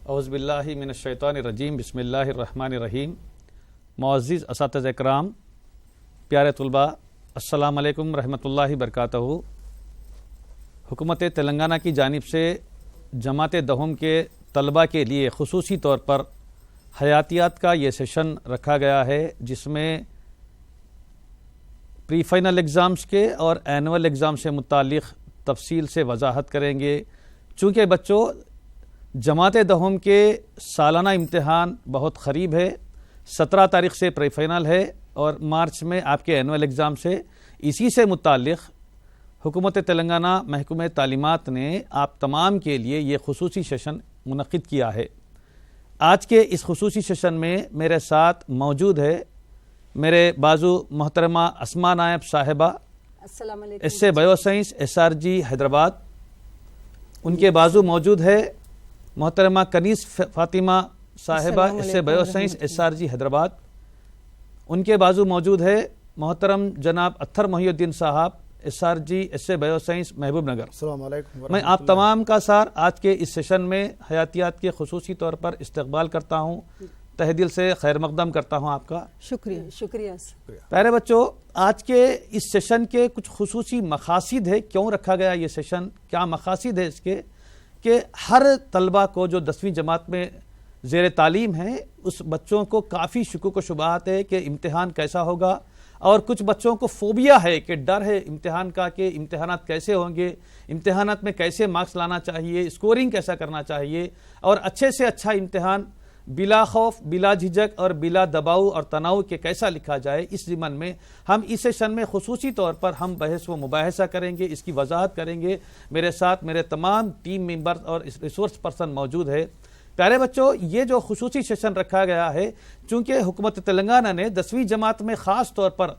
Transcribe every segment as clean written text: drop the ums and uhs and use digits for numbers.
اعوذ باللہ من الشیطان الرجیم بسم اللہ الرحمن الرحیم. معزز اساتذہ اکرام، پیارے طلباء، السلام علیکم رحمۃ اللہ وبرکاتہ. حکومت تلنگانہ کی جانب سے جماعت دہم کے طلباء کے لیے خصوصی طور پر حیاتیات کا یہ سیشن رکھا گیا ہے، جس میں پری فائنل ایگزامز کے اور اینول ایگزام سے متعلق تفصیل سے وضاحت کریں گے. چونکہ بچوں، جماعت دہم کے سالانہ امتحان بہت قریب ہے، 17 تاریخ سے پری فائنل ہے اور مارچ میں آپ کے اینول ایگزام سے. اسی سے متعلق حکومت تلنگانہ محکمہ تعلیمات نے آپ تمام کے لیے یہ خصوصی سیشن منعقد کیا ہے. آج کے اس خصوصی سیشن میں میرے ساتھ موجود ہے میرے بازو محترمہ اسماء نائب صاحبہ، السلام علیکم، اس سے بایو سائنس SRG حیدرآباد. ان کے بازو موجود ہے محترمہ کنیز فاطمہ صاحبہ، اس سے بایو سائنس SRG حیدرآباد. ان کے بازو موجود ہے محترم جناب اطہر محی الدین صاحب، SRG اس سے بایو سائنس محبوب نگر. السلام علیکم. میں آپ تمام کا سار آج کے اس سیشن میں حیاتیات کے خصوصی طور پر استقبال کرتا ہوں، تہ دل سے خیر مقدم کرتا ہوں آپ کا. شکریہ. پیارے بچوں، آج کے اس سیشن کے کچھ خصوصی مقاصد ہے. کیوں رکھا گیا یہ سیشن؟ کیا مقاصد ہے اس کے؟ کہ ہر طلبہ کو جو 10ویں جماعت میں زیر تعلیم ہے، اس بچوں کو کافی شکوک و شبہات ہے کہ امتحان کیسا ہوگا، اور کچھ بچوں کو فوبیا ہے کہ ڈر ہے امتحان کا کہ امتحانات کیسے ہوں گے، امتحانات میں کیسے مارکس لانا چاہیے، اسکورنگ کیسا کرنا چاہیے، اور اچھے سے اچھا امتحان بلا خوف، بلا جھجک اور بلا دباؤ اور تناؤ کے کیسا لکھا جائے. اس ضمن میں ہم اس سیشن میں خصوصی طور پر ہم بحث و مباحثہ کریں گے، اس کی وضاحت کریں گے. میرے ساتھ میرے تمام ٹیم ممبرز اور ریسورس پرسن موجود ہے. پیارے بچوں، یہ جو خصوصی سیشن رکھا گیا ہے، چونکہ حکومت تلنگانہ نے 10ویں جماعت میں خاص طور پر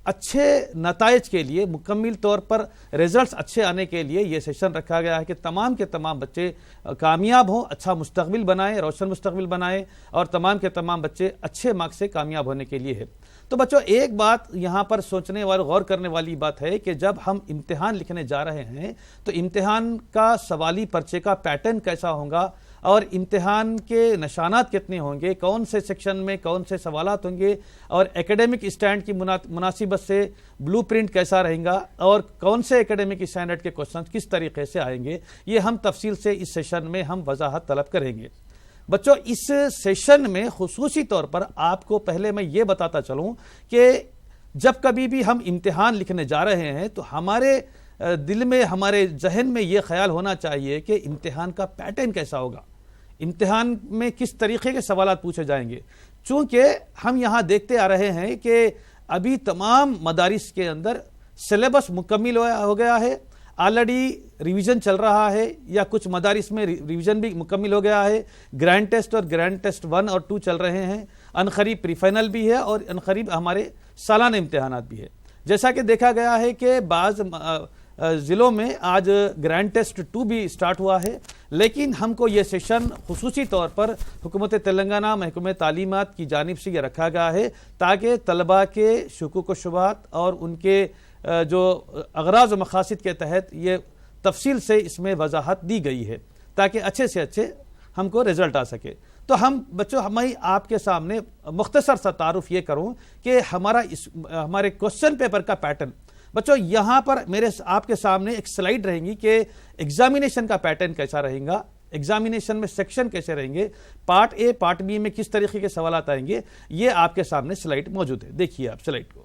اچھے نتائج کے لیے، مکمل طور پر ریزلٹس اچھے آنے کے لیے یہ سیشن رکھا گیا ہے کہ تمام کے تمام بچے کامیاب ہوں، اچھا مستقبل بنائیں، روشن مستقبل بنائیں، اور تمام کے تمام بچے اچھے مارکس سے کامیاب ہونے کے لیے ہے. تو بچوں، ایک بات یہاں پر سوچنے والی، غور کرنے والی بات ہے کہ جب ہم امتحان لکھنے جا رہے ہیں تو امتحان کا سوالی پرچے کا پیٹرن کیسا ہوگا، اور امتحان کے نشانات کتنے ہوں گے، کون سے سیکشن میں کون سے سوالات ہوں گے، اور ایکیڈیمک اسٹینڈ کی مناسبت سے بلو پرنٹ کیسا رہیں گا، اور کون سے ایکیڈیمک اسٹینڈرڈ کے کوشچن کس طریقے سے آئیں گے. یہ ہم تفصیل سے اس سیشن میں ہم وضاحت طلب کریں گے. بچوں، اس سیشن میں خصوصی طور پر آپ کو پہلے میں یہ بتاتا چلوں کہ جب کبھی بھی ہم امتحان لکھنے جا رہے ہیں تو ہمارے دل میں، ہمارے ذہن میں یہ خیال ہونا چاہیے کہ امتحان کا پیٹرن کیسا ہوگا، امتحان میں کس طریقے کے سوالات پوچھے جائیں گے. چونکہ ہم یہاں دیکھتے آ رہے ہیں کہ ابھی تمام مدارس کے اندر سلیبس مکمل ہو گیا ہے، آلریڈی ریویژن چل رہا ہے، یا کچھ مدارس میں ریویژن بھی مکمل ہو گیا ہے. گرینڈ ٹیسٹ اور گرینڈ ٹیسٹ 1 اور 2 چل رہے ہیں. عنقریب پری فائنل بھی ہے اور عنقریب ہمارے سالانہ امتحانات بھی ہے. جیسا کہ دیکھا گیا ہے کہ بعض ضلعوں میں آج گرینڈ ٹیسٹ 2 بھی سٹارٹ ہوا ہے. لیکن ہم کو یہ سیشن خصوصی طور پر حکومت تلنگانہ محکمہ تعلیمات کی جانب سے یہ رکھا گیا ہے تاکہ طلباء کے شکوک و شبہات اور ان کے جو اغراض و مقاصد کے تحت یہ تفصیل سے اس میں وضاحت دی گئی ہے تاکہ اچھے سے اچھے ہم کو رزلٹ آ سکے. تو ہم بچوں، میں آپ کے سامنے مختصر سا تعارف یہ کروں کہ ہمارے کوسچن پیپر کا پیٹرن. بچوں، یہاں پر آپ کے سامنے ایک سلائیڈ رہیں گی کہ ایگزامینیشن کا پیٹرن کیسا رہیں گا، ایگزامینیشن میں سیکشن کیسے رہیں گے، پارٹ اے پارٹ بی میں کس طریقے کے سوالات آئیں گے. یہ آپ کے سامنے سلائیڈ موجود ہے، دیکھیے آپ سلائیڈ کو.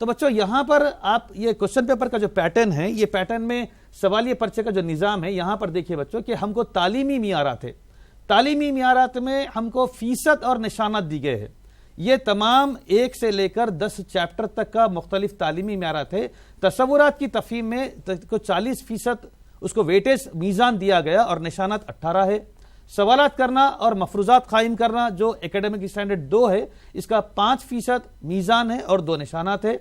تو بچوں، یہاں پر آپ یہ کوسچن پیپر کا جو پیٹرن ہے، یہ پیٹرن میں سوالیہ پرچے کا جو نظام ہے، یہاں پر دیکھیے بچوں کہ ہم کو تعلیمی معیارات ہے. تعلیمی معیارات میں ہم کو فیصد اور نشانات دی گئے ہیں. یہ تمام 1 سے لے کر 10 چیپٹر تک کا مختلف تعلیمی معیارات ہے. تصورات کی تفہیم میں 40% اس کو ویٹیج میزان دیا گیا اور نشانات 18 ہے. سوالات کرنا اور مفروضات قائم کرنا جو ایکیڈیمک اسٹینڈرڈ 2 ہے، اس کا 5% میزان ہے اور 2 نشانات ہے.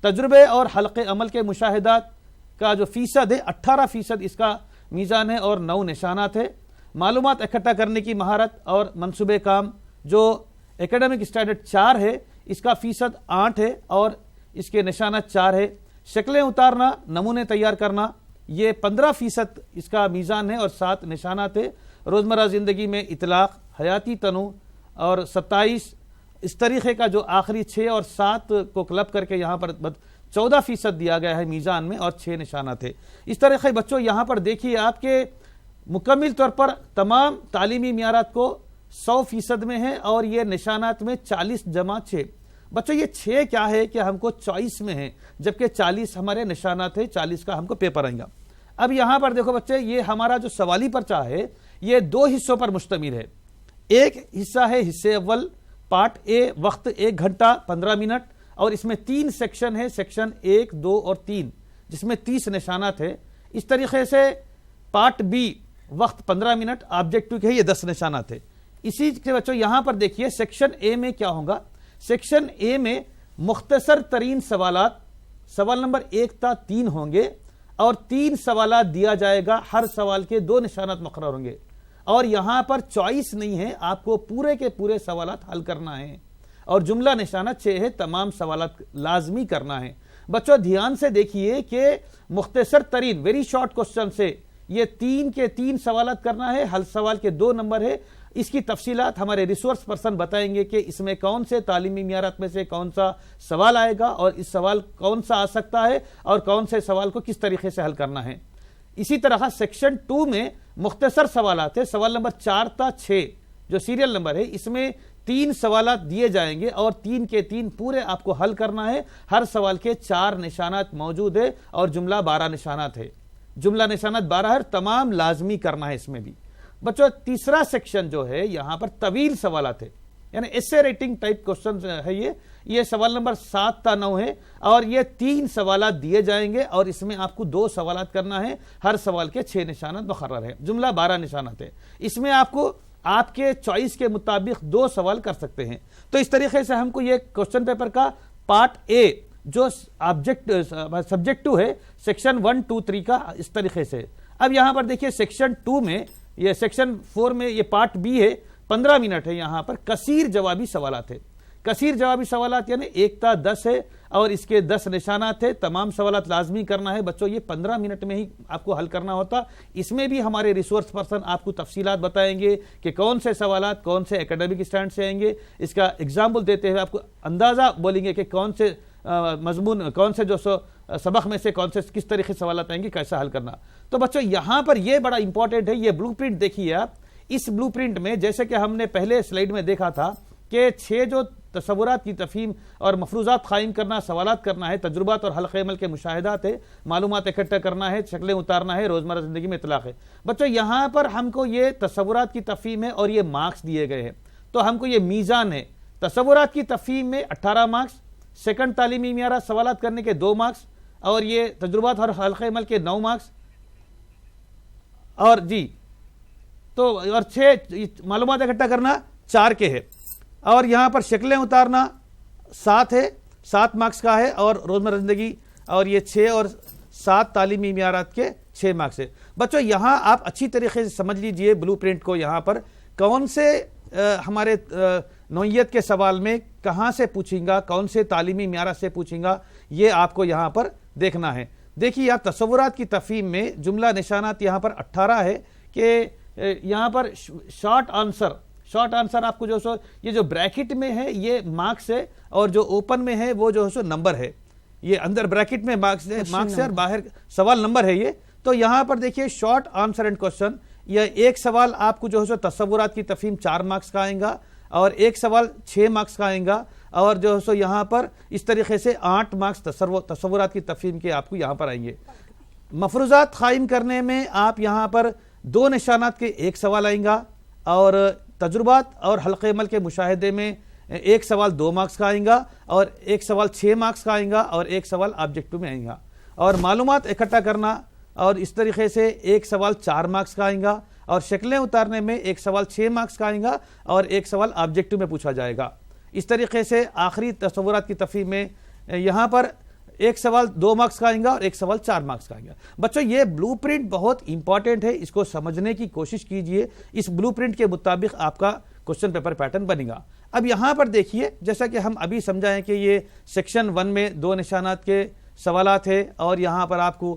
تجربے اور حلقے عمل کے مشاہدات کا جو فیصد ہے 18% اس کا میزان ہے اور 9 نشانات ہے. معلومات اکٹھا کرنے کی مہارت اور منصوبے کام جو ایکیڈیمک اسٹینڈرڈ 4 ہے، اس کا فیصد 8 ہے اور اس کے نشانات 4 ہے. شکلیں اتارنا، نمونے تیار کرنا، یہ 15% اس کا میزان ہے اور 7 نشانات ہے. روزمرہ زندگی میں اطلاق، حیاتی تنوع اور 27 اس طریقے کا جو آخری 6 اور 7 کو کلب کر کے یہاں پر 14% دیا گیا ہے میزان میں، اور 6 نشانات ہے۔ اس طریقے بچوں یہاں پر دیکھیے آپ کے مکمل طور پر تمام تعلیمی معیارات کو 100% میں ہے، اور یہ نشانات میں 40+6۔ بچوں یہ 6 کیا ہے کہ ہم کو چوائس میں ہے، جبکہ 40 ہمارے نشانات ہے، 40 کا ہم کو پیپر آئیں گا۔ اب یہاں پر دیکھو بچے، یہ ہمارا جو سوالی پرچہ ہے یہ 2 حصوں پر مشتمل ہے۔ ایک حصہ ہے حصے اول پارٹ اے، وقت 1 گھنٹہ 15 منٹ، اور اس میں 3 سیکشن ہے، سیکشن 1، 2 اور 3، جس میں 30 نشانات ہے۔ اس طریقے سے پارٹ بی وقت 15 منٹ، آبجیکٹو کے یہ 10 نشانات ہے۔ اسی کے بچوں یہاں پر دیکھیے سیکشن اے میں کیا ہوگا۔ سیکشن اے میں مختصر ترین سوالات، سوال نمبر 1 تا 3 ہوں گے، اور 3 سوالات دیا جائے گا، ہر سوال کے 2 نشانات مقرر ہوں گے، اور یہاں پر چوائس نہیں ہے، آپ کو پورے کے پورے سوالات حل کرنا ہے، اور جملہ نشانہ 6 ہے، تمام سوالات لازمی کرنا ہے۔ بچوں دھیان سے دیکھیے کہ مختصر ترین ویری شارٹ کوسچن سے یہ 3 کے 3 سوالات کرنا ہے، ہر سوال کے 2 نمبر ہے۔ اس کی تفصیلات ہمارے ریسورس پرسن بتائیں گے کہ اس میں کون سے تعلیمی معیارات میں سے کون سا سوال آئے گا، اور اس سوال کون سا آ سکتا ہے، اور کون سے سوال کو کس طریقے سے حل کرنا ہے۔ اسی طرح سیکشن 2 میں مختصر سوالات ہے، سوال نمبر 4 تا 6 جو سیریل نمبر ہے، اس میں 3 سوالات دیے جائیں گے، اور 3 کے 3 پورے آپ کو حل کرنا ہے۔ ہر سوال کے 4 نشانات موجود ہے، اور جملہ 12 نشانات ہے، جملہ نشانات 12 ہے، تمام لازمی کرنا ہے اس میں بھی۔ بچوں تیسرا سیکشن جو ہے یہاں پر طویل سوالات ہے، یعنی ایسے ریٹنگ ٹائپ کوسچن ہے، یہ سوال نمبر 7 تا 9 ہے، اور یہ 3 سوالات دیے جائیں گے، اور اس میں آپ کو 2 سوالات کرنا ہے، ہر سوال کے 6 نشانات مقرر ہے، جملہ 12 نشانات ہے۔ اس میں آپ کو آپ کے چوائس کے مطابق 2 سوال کر سکتے ہیں۔ تو اس طریقے سے ہم کو یہ کوسچن پیپر کا پارٹ اے جو سبجیکٹو ہے، سیکشن 1، 2، 3 کا اس طریقے سے۔ اب یہاں پر دیکھیے سیکشن 2 میں، یہ سیکشن 4 میں یہ پارٹ بی ہے، 15 منٹ ہے، یہاں پر کثیر جوابی سوالات ہے۔ کثیر جوابی سوالات یعنی 1 تا 10 ہے، اور اس کے 10 نشانات ہے، تمام سوالات لازمی کرنا ہے۔ بچوں یہ 15 منٹ میں ہی آپ کو حل کرنا ہوتا۔ اس میں بھی ہمارے ریسورس پرسن آپ کو تفصیلات بتائیں گے کہ کون سے سوالات کون سے اکیڈمک اسٹینڈ سے آئیں گے۔ اس کا اگزامپل دیتے ہوئے آپ کو اندازہ بولیں گے کہ کون سے مضمون، کون سے جو سبق میں سے کون سے کس طریقے سے سوالات آئیں گے، کیسا حل کرنا۔ تو بچوں یہاں پر یہ بڑا امپورٹنٹ ہے، یہ بلو پرنٹ دیکھیے آپ۔ اس بلو پرنٹ میں جیسے کہ ہم نے پہلے سلائیڈ میں دیکھا تھا کہ 6 جو تصورات کی تفہیم اور مفروضات قائم کرنا، سوالات کرنا ہے، تجربات اور حلقہ عمل کے مشاہدات ہے، معلومات اکٹھا کرنا ہے، شکلیں اتارنا ہے، روزمرہ زندگی میں اطلاق ہے۔ بچوں یہاں پر ہم کو یہ تصورات کی تفہیم ہے، اور یہ مارکس دیے گئے ہیں، تو ہم کو یہ میزان ہے۔ تصورات کی تفہیم میں 18 مارکس، سیکنڈ تعلیمی معیارات سوالات کرنے کے 2 مارکس، اور یہ تجربات اور حلقہ عمل کے 9 مارکس، اور اور 6 معلومات اکٹھا کرنا 4 کے ہے، اور یہاں پر شکلیں اتارنا 7 ہے، 7 مارکس کا ہے، اور روزمرہ زندگی اور یہ 6 اور 7 تعلیمی معیارات کے 6 مارکس ہے۔ بچوں یہاں آپ اچھی طریقے سے سمجھ لیجئے بلو پرنٹ کو، یہاں پر کون سے ہمارے نوعیت کے سوال میں کہاں سے پوچھیں گا، کون سے تعلیمی معیارات سے پوچھیں گا، یہ آپ کو یہاں پر دیکھنا ہے۔ دیکھیے آپ تصورات کی تفہیم میں جملہ نشانات یہاں پر 18 ہے کہ یہاں پر شارٹ آنسر آپ کو یہ جو بریکٹ میں ہے یہ مارکس ہے، اور جو اوپن میں ہے وہ جو ہے نمبر ہے، یہ اندر بریکٹ میں مارکس ہے اور باہر سوال نمبر ہے۔ یہ تو یہاں پر دیکھیے شارٹ آنسر اینڈ کوسچن، یہ ایک سوال آپ کو جو ہے تصورات کی تفہیم 4 مارکس کا آئیں گا، اور ایک سوال 6 مارکس کا آئیں گا، اور جو ہے یہاں پر اس طریقے سے 8 مارکس تصورات کی تفہیم کے آپ کو یہاں پر آئیں گے۔ مفروضات قائم کرنے میں آپ یہاں پر 2 نشانات کے 1 سوال آئیں گا، اور تجربات اور حلقہ عمل کے مشاہدے میں 1 سوال 2 مارکس کا آئیں گا، اور 1 سوال 6 مارکس کا آئیں گا، اور 1 سوال آبجیکٹو میں آئیں گا۔ اور معلومات اکٹھا کرنا، اور اس طریقے سے 1 سوال 4 مارکس کا آئیں گا، اور شکلیں اتارنے میں 1 سوال 6 مارکس کا آئیں گا، اور 1 سوال آبجیکٹو میں پوچھا جائے گا۔ اس طریقے سے آخری تصورات کی تفہیم میں یہاں پر 1 سوال 2 مارکس کا آئیں گا، اور 1 سوال 4 مارکس کا آئیں گا۔ بچوں یہ بلو پرنٹ بہت امپورٹنٹ ہے، اس کو سمجھنے کی کوشش کیجئے، اس بلو پرنٹ کے مطابق آپ کا کوسچن پیپر پیٹرن بنے گا۔ اب یہاں پر دیکھیے جیسا کہ ہم ابھی سمجھائیں کہ یہ سیکشن 1 میں 2 نشانات کے سوالات ہے، اور یہاں پر آپ کو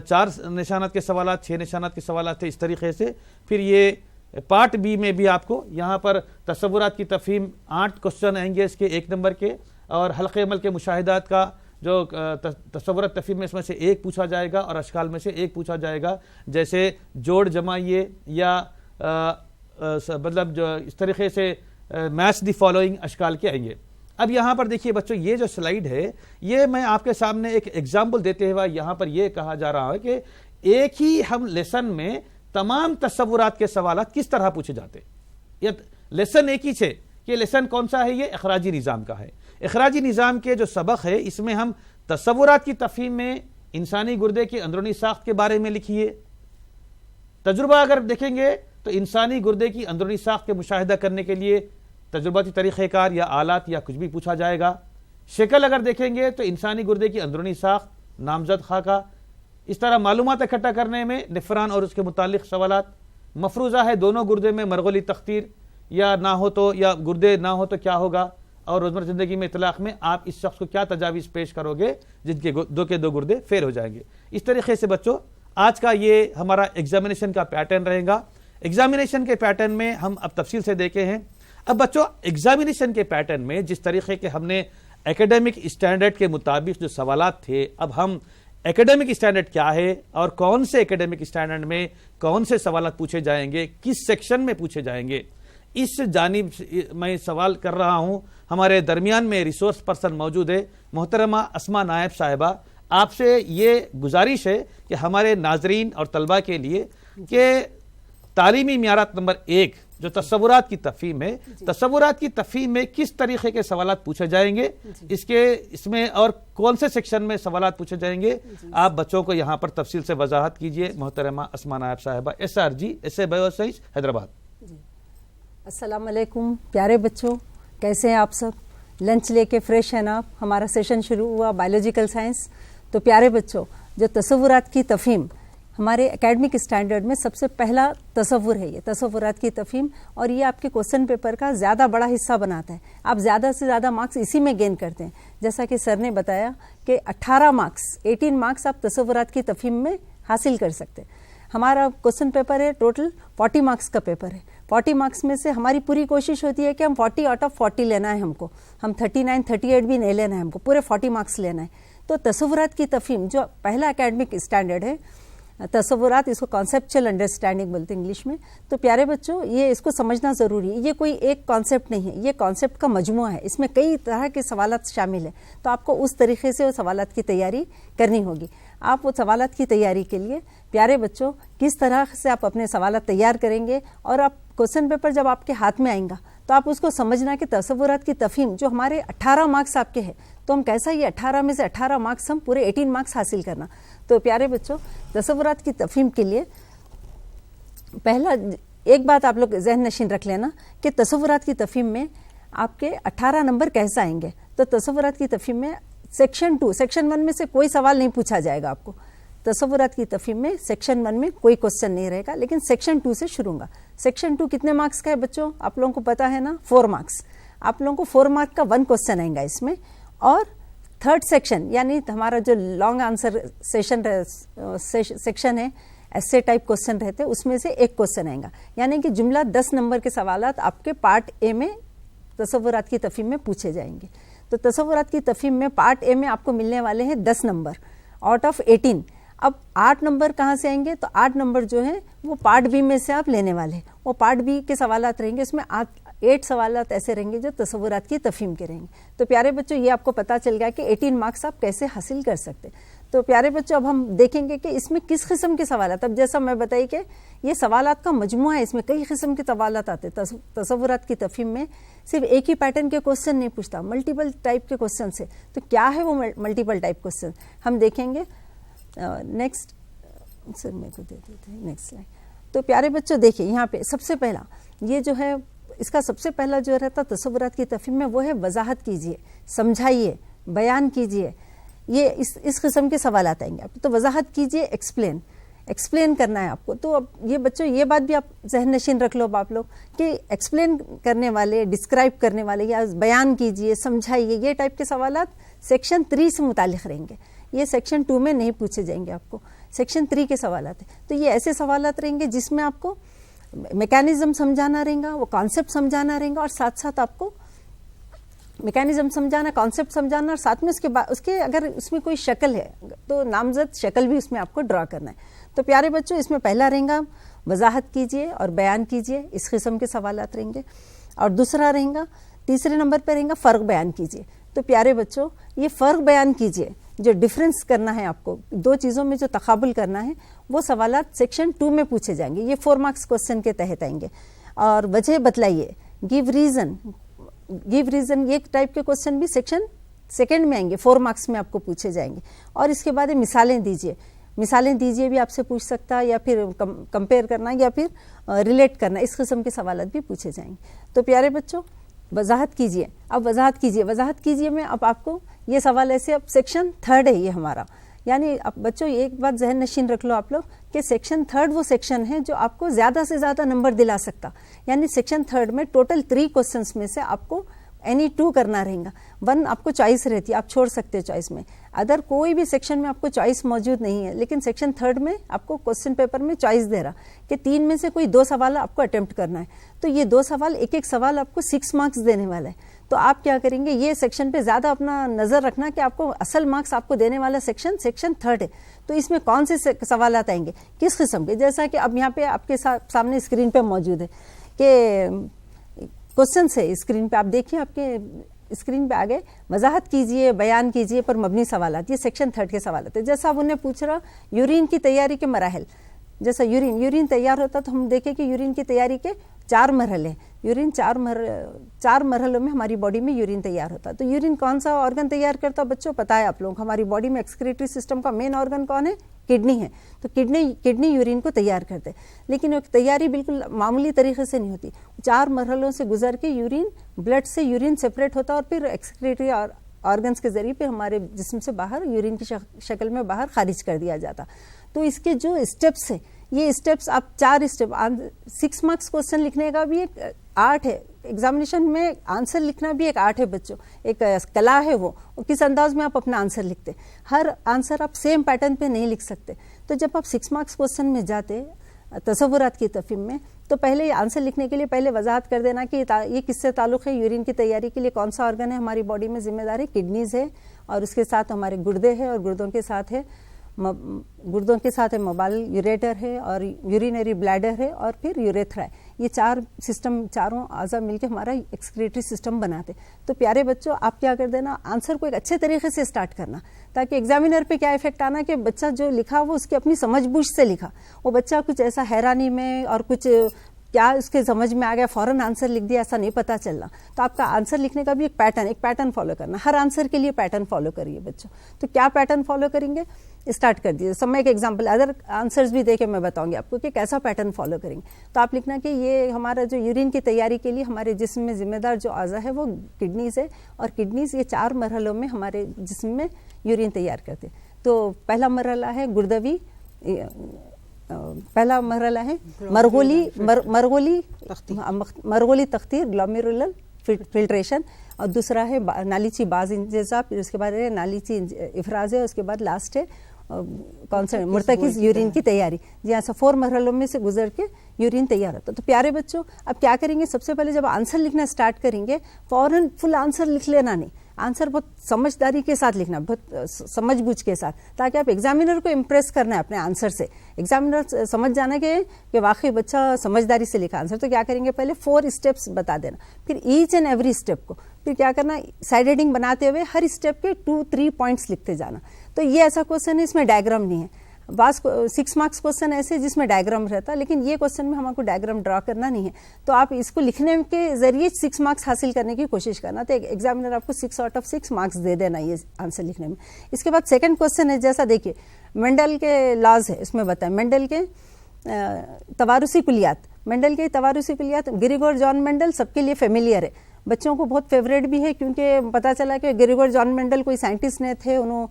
4 نشانات کے سوالات، 6 نشانات کے سوالات تھے، اس طریقے سے۔ پھر یہ پارٹ بی میں بھی آپ کو یہاں پر تصورات کی تفہیم 8 کوسچن آئیں گے اس کے 1 نمبر کے، اور حلقہ عمل کے مشاہدات کا جو تصورات تفہیم میں اس میں سے 1 پوچھا جائے گا اور اشکال میں سے 1 پوچھا جائے گا، جیسے جوڑ جمائیے یا مطلب جو اس طریقے سے میچ دی فالوئنگ اشکال کے آئیں گے۔ اب یہاں پر دیکھیے بچوں، یہ جو سلائیڈ ہے یہ میں آپ کے سامنے ایک ایگزامپل دیتے ہوئے یہاں پر یہ کہا جا رہا ہے کہ ایک ہی ہم لیسن میں تمام تصورات کے سوالات کس طرح پوچھے جاتے ہیں۔ یہ لیسن ایک ہی ہے، یہ لیسن کون سا ہے؟ یہ اخراجی نظام کا ہے۔ اخراجی نظام کے جو سبق ہے اس میں ہم تصورات کی تفہیم میں انسانی گردے کی اندرونی ساخت کے بارے میں لکھیے۔ تجربہ اگر دیکھیں گے تو انسانی گردے کی اندرونی ساخت کے مشاہدہ کرنے کے لیے تجرباتی طریقہ کار یا آلات یا کچھ بھی پوچھا جائے گا۔ شکل اگر دیکھیں گے تو انسانی گردے کی اندرونی ساخت، نامزد خاکہ، اس طرح معلومات اکٹھا کرنے میں نفران اور اس کے متعلق سوالات۔ مفروضہ ہے دونوں گردے میں مرغولی تختیر یا نہ ہو تو، یا گردے نہ ہو تو کیا ہوگا، اور روزمرہ زندگی میں اطلاق میں آپ اس شخص کو کیا تجاویز پیش کرو گے جن کے دو گردے فیل ہو جائیں گے۔ اس طریقے سے بچوں آج کا یہ ہمارا ایگزامینیشن کا پیٹرن رہے گا۔ ایگزامینیشن کے پیٹرن میں ہم اب تفصیل سے دیکھے ہیں۔ اب بچوں ایگزامینیشن کے پیٹرن میں جس طریقے کے ہم نے ایکیڈیمک اسٹینڈرڈ کے مطابق جو سوالات تھے، اب ہم ایکیڈیمک اسٹینڈرڈ کیا ہے اور کون سے ایکیڈیمک اسٹینڈرڈ میں کون سے سوالات پوچھے جائیں گے، کس سیکشن میں پوچھے جائیں گے، اس جانب میں سوال کر رہا ہوں۔ ہمارے درمیان میں ریسورس پرسن موجود ہے محترمہ اسما نائب صاحبہ۔ آپ سے یہ گزارش ہے کہ ہمارے ناظرین اور طلبہ کے لیے کہ تعلیمی معیارات نمبر 1 جو تصورات کی تفہیم ہے، تصورات کی تفہیم میں کس طریقے کے سوالات پوچھے جائیں گے، اس میں اور کون سے سیکشن میں سوالات پوچھے جائیں گے، آپ بچوں کو یہاں پر تفصیل سے وضاحت کیجئے محترمہ اسما نائب صاحبہ، SRG ایسے بایو سائنس حیدرآباد۔ السلام علیکم پیارے بچوں، کیسے ہیں آپ سب؟ لنچ لے کے فریش ہیں نا؟ ہمارا سیشن شروع ہوا بایولوجیکل سائنس۔ تو پیارے بچوں، جو تصورات کی تفہیم ہمارے اکیڈمک اسٹینڈرڈ میں سب سے پہلا تصور ہے، یہ تصورات کی تفہیم، اور یہ آپ کے کوسچن پیپر کا زیادہ بڑا حصہ بناتا ہے۔ آپ زیادہ سے زیادہ مارکس اسی میں گین کرتے ہیں۔ جیسا کہ سر نے بتایا کہ 18 مارکس آپ تصورات کی تفہیم میں حاصل کر سکتے ہیں۔ ہمارا کوسچن پیپر ہے ٹوٹل 40 مارکس کا پیپر ہے۔ 40 مارکس میں سے ہماری پوری کوشش ہوتی ہے کہ ہم 40 آؤٹ آف 40 لینا ہے، ہم کو ہم 39 38 بھی نہیں لینا ہے، ہم کو پورے 40 مارکس لینا ہے۔ تو تصورات کی تفہیم جو پہلا اکیڈمک اسٹینڈرڈ ہے، تصورات، اس کو کانسیپچل انڈرسٹینڈنگ بولتے ہیں انگلش میں۔ تو پیارے بچوں، یہ اس کو سمجھنا ضروری ہے۔ یہ کوئی ایک کانسیپٹ نہیں ہے، یہ کانسیپٹ کا مجموعہ ہے، اس میں کئی طرح کے سوالات شامل ہیں۔ تو آپ کو اس طریقے سے وہ سوالات کی تیاری کرنی ہوگی۔ آپ وہ سوالات کی تیاری کے لیے پیارے بچوں کس طرح سے آپ اپنے سوالات تیار کریں گے، اور آپ کوسچن پیپر جب آپ کے ہاتھ میں آئیں گا تو آپ اس کو سمجھنا کہ تصورات کی تفہیم جو ہمارے 18 مارکس آپ کے ہیں، تو ہم کیسا یہ 18 میں سے 18 مارکس ہم پورے 18 مارکس حاصل کرنا۔ تو پیارے بچوں، تصورات کی تفہیم کے لیے پہلا ایک بات آپ لوگ ذہن نشین رکھ لینا کہ تصورات کی تفہیم میں آپ کے 18 نمبر کیسے آئیں گے۔ تو تصورات کی تفہیم میں سیکشن 1 میں سے کوئی سوال نہیں پوچھا جائے گا آپ کو۔ تصورات کی تفہیم میں سیکشن 1 میں کوئی کوسچن نہیں رہے گا، لیکن سیکشن 2 سے شروع ہوگا۔ سیکشن 2 کتنے مارکس کا ہے بچوں؟ آپ لوگوں کو پتا ہے نا، 4 مارکس۔ آپ لوگوں کو 4 مارک کا 1 کوسچن آئے گا اس میں، اور 3rd سیکشن یعنی ہمارا جو لانگ آنسر سیکشن ہے، ایسے ٹائپ کوسچن رہتے، اس میں سے 1 کوسچن آئے گا، یعنی کہ جملہ 10 نمبر کے سوالات آپ کے پارٹ اے میں تصورات کی تفہیم میں پوچھے جائیں گے۔ تو تصورات کی تفہیم میں پارٹ اے میں آپ کو ملنے والے ہیں 10 نمبر آؤٹ آف 18۔ اب 8 نمبر کہاں سے آئیں گے؟ تو 8 نمبر جو ہیں وہ پارٹ بی میں سے آپ لینے والے ہیں۔ وہ پارٹ بی کے سوالات رہیں گے، اس میں 8 سوالات ایسے رہیں گے جو تصورات کی تفہیم کے رہیں گے۔ تو پیارے بچوں، یہ آپ کو پتا چل گیا کہ 18 مارکس آپ کیسے حاصل کر سکتے۔ تو پیارے بچوں، اب ہم دیکھیں گے کہ اس میں کس قسم کے سوالات، اب جیسا میں بتائی کہ یہ سوالات کا مجموعہ ہے، اس میں کئی قسم کے سوالات آتے۔ تصورات کی تفہیم میں صرف ایک ہی پیٹرن کے کوسچن نہیں پوچھتا، ملٹیپل ٹائپ کے کوسچن سے۔ تو کیا ہے وہ ملٹیپل ٹائپ کوسچن، ہم دیکھیں گے۔ نیکسٹ سر میرے کو دے دیتے ہیں نیکسٹ سلائڈ۔ تو پیارے بچوں دیکھیں یہاں پہ سب سے پہلا یہ جو ہے، اس کا سب سے پہلا جو رہتا تصورات کی تفہیم میں وہ ہے وضاحت کیجئے، سمجھائیے، بیان کیجئے۔ یہ اس قسم کے سوالات آئیں گے آپ تو وضاحت کیجئے، ایکسپلین کرنا ہے آپ کو۔ تو اب یہ بچوں یہ بات بھی آپ ذہن نشین رکھ لو آپ لوگ کہ ایکسپلین کرنے والے، ڈسکرائب کرنے والے یا بیان کیجئے، سمجھائیے، یہ ٹائپ کے سوالات سیکشن 3 سے متعلق رہیں گے۔ یہ سیکشن 2 میں نہیں پوچھے جائیں گے آپ کو، سیکشن 3 کے سوالات ہیں۔ تو یہ ایسے سوالات رہیں گے جس میں آپ کو میکینزم سمجھانا رہیں گا, وہ کانسیپٹ سمجھانا رہیں گا, اور ساتھ ساتھ آپ کو میکینزم سمجھانا, کانسیپٹ سمجھانا, اور ساتھ میں اس کے اگر اس میں کوئی شکل ہے تو نامزد شکل بھی اس میں آپ کو ڈرا کرنا ہے. تو پیارے بچوں, اس میں پہلا رہیں گا وضاحت کیجئے اور بیان کیجئے, اس قسم کے سوالات رہیں گے. اور دوسرا رہیں گا, تیسرے نمبر پہ رہیں گا فرق بیان کیجئے. تو پیارے بچوں, یہ فرق بیان کیجئے, جو ڈفرینس کرنا ہے آپ کو, دو چیزوں میں جو تقابل کرنا ہے, وہ سوالات سیکشن 2 میں پوچھے جائیں گے. یہ 4 مارکس کوسچن کے تحت آئیں گے. اور وجہ بتلائیے, گیو ریزن یہ ٹائپ کے کوسچن بھی سیکشن 2 میں آئیں گے, 4 مارکس میں آپ کو پوچھے جائیں گے. اور اس کے بعد مثالیں دیجیے بھی آپ سے پوچھ سکتا, یا پھر کمپیئر کرنا, یا پھر ریلیٹ کرنا, اس قسم کے سوالات بھی پوچھے جائیں گے. تو پیارے بچوں, وضاحت کیجیے. اب وضاحت کیجیے میں اب آپ کو یہ سوال ایسے, اب سیکشن 3 ہے یہ ہمارا, یعنی اب بچوں ایک بات ذہن نشین رکھ لو آپ لوگ کہ سیکشن 3 وہ سیکشن ہے جو آپ کو زیادہ سے زیادہ نمبر دلا سکتا. یعنی سیکشن 3 میں ٹوٹل 3 کوسچنس میں سے آپ کو اینی 2 کرنا رہیں گا. 1 آپ کو چوائس رہتی ہے, آپ چھوڑ سکتے چوائس میں. ادر کوئی بھی سیکشن میں آپ کو چوائس موجود نہیں ہے, لیکن سیکشن 3 میں آپ کو کوسچن پیپر میں چوائس دے رہا کہ 3 میں سے کوئی 2 سوال آپ کو اٹیمپٹ کرنا ہے. تو یہ 2 سوال, ایک سوال آپ کو 6 مارکس دینے والا ہے. تو آپ کیا کریں گے, یہ سیکشن پہ زیادہ اپنا نظر رکھنا کہ آپ کو اصل مارکس آپ کو دینے والا سیکشن 3 ہے. تو اس میں کون سے سوالات آئیں گے, کس قسم کے, جیسا کہ اب یہاں پہ آپ کے سامنے اسکرین پہ موجود ہے کہ کوسچنس ہے اسکرین پہ, آپ دیکھیے آپ کے اسکرین پہ آگے, وضاحت کیجئے, بیان کیجئے پر مبنی سوالات. یہ سیکشن 3 کے سوالات ہیں. جیسا اب انہیں پوچھ رہا یورین کی تیاری کے مراحل, جیسا یورین تیار ہوتا تو ہم دیکھیں کہ یورین کی تیاری کے 4 مرحلے ہیں. یورین 4 مرحلوں میں ہماری باڈی میں یورین تیار ہوتا. تو یورین کون سا آرگن تیار کرتا بچوں, پتا ہے آپ لوگوں کو, ہماری باڈی میں ایکسکریٹری سسٹم کا مین آرگن کون ہے, کڈنی ہے. تو کڈنی یورین کو تیار کرتے, لیکن تیاری بالکل معمولی طریقے سے نہیں ہوتی. 4 مرحلوں سے گزر کے یورین, بلڈ سے یورین سپریٹ ہوتا اور پھر ایکسکریٹری آرگنس کے ذریعے پہ ہمارے جسم سے باہر یورین کی شکل میں باہر خارج کر دیا جاتا. تو اس کے جو اسٹیپس ہیں, یہ اسٹیپس آپ 4 اسٹیپ, 6 مارکس کوسچن لکھنے کا بھی ایک آرٹ ہے, ایگزامینیشن میں آنسر لکھنا بھی ایک آرٹ ہے بچوں, ایک کلا ہے. وہ کس انداز میں آپ اپنا آنسر لکھتے, ہر آنسر آپ سیم پیٹرن پہ نہیں لکھ سکتے. تو جب آپ 6 مارکس کوسچن میں جاتے تصورات کی تفہیم میں, تو پہلے آنسر لکھنے کے لیے پہلے وضاحت کر دینا کہ یہ کس سے تعلق ہے, یورین کی تیاری کے لیے کون سا آرگن ہے ہماری باڈی میں ذمہ دار ہے, کڈنیز ہے, اور اس کے ساتھ ہمارے گردے ہیں, اور گردوں کے ساتھ ہے موبائل یوریٹر ہے, اور یورینری بلیڈر ہے, اور پھر یوریتھرا ہے. یہ 4 سسٹم, چاروں اعضاء مل کے ہمارا ایکسکریٹری سسٹم بناتے. تو پیارے بچوں, آپ کیا کر دینا, آنسر کو ایک اچھے طریقے سے اسٹارٹ کرنا, تاکہ ایگزامینر پہ کیا افیکٹ آنا کہ بچہ جو لکھا وہ اس کی اپنی سمجھ بوجھ سے لکھا. وہ بچہ کچھ ایسا حیرانی میں اور کچھ کیا اس کے سمجھ میں آ گیا فوراً آنسر لکھ دیا, ایسا نہیں پتا چلنا. تو آپ کا آنسر لکھنے کا بھی ایک پیٹرن فالو کرنا, ہر آنسر کے لیے پیٹرن فالو کریے بچوں. تو کیا پیٹرن فالو کریں گے, اسٹارٹ کر دیجیے. سب میں ایک ایگزامپل, ادر آنسرز بھی دے کے میں بتاؤں گی آپ کو کہ کیسا پیٹرن فالو کریں گے. تو آپ لکھنا کہ یہ ہمارا جو یورین کی تیاری کے لیے ہمارے جسم میں ذمہ دار جو اعضاء ہے وہ کڈنیز ہے, اور کڈنیز یہ 4 مرحلوں میں ہمارے جسم میں یورین تیار کرتے. تو پہلا مرحلہ ہے گردوی, پہلا مرحلہ ہے مرغولی تختیر گلومیرولر فلٹریشن, اور دوسرا ہے نالیچی باز انجزا, پھر اس کے بعد ہے نالیچی افراز ہے, اس کے بعد لاسٹ ہے کون سا مرتکز یورین کی تیاری. جی ایسا 4 مرحلوں میں سے گزر کے یورین تیار ہوتا. تو پیارے بچوں, اب کیا کریں گے, سب سے پہلے جب آنسر لکھنا اسٹارٹ کریں گے فوراً فل آنسر لکھ لینا نہیں, آنسر بہت سمجھداری کے ساتھ لکھنا, بہت سمجھ بوجھ کے ساتھ, تاکہ آپ ایگزامینر کو امپریس کرنا ہے اپنے آنسر سے. ایگزامینر سمجھ جانا کہ واقعی بچہ سمجھداری سے لکھا آنسر. تو کیا کریں گے, پہلے 4 اسٹیپس بتا دینا, پھر ایچ اینڈ ایوری اسٹیپ کو پھر کیا کرنا, سائڈ ہیڈنگ بناتے ہوئے ہر اسٹیپ کے 2-3 پوائنٹس لکھتے جانا. تو یہ ایسا کوشچن ہے اس میں ڈائیگرام نہیں ہے. بعض 6 مارکس کوشچن ایسے جس میں ڈائیگرام رہتا ہے, لیکن یہ کوشچن میں ہم کو ڈائیگرام ڈرا کرنا نہیں ہے. تو آپ اس کو لکھنے کے ذریعے 6 مارکس حاصل کرنے کی کوشش کرنا. تو ایگزامینر آپ کو 6 آؤٹ آف 6 مارکس دے دینا یہ آنسر لکھنے میں. اس کے بعد سیکنڈ کوشچن ہے, جیسا دیکھیے مینڈل کے لاز ہے, اس میں بتائیں مینڈل کے توارثی کلیات. مینڈل کے توارثی کلیات گریگور جان مینڈل سب کے لیے فیملیئر ہے, بچوں کو بہت فیوریٹ بھی ہے, کیونکہ پتہ چلا کہ گریگور جان مینڈل کوئی سائنٹسٹ نہیں تھے, انہوں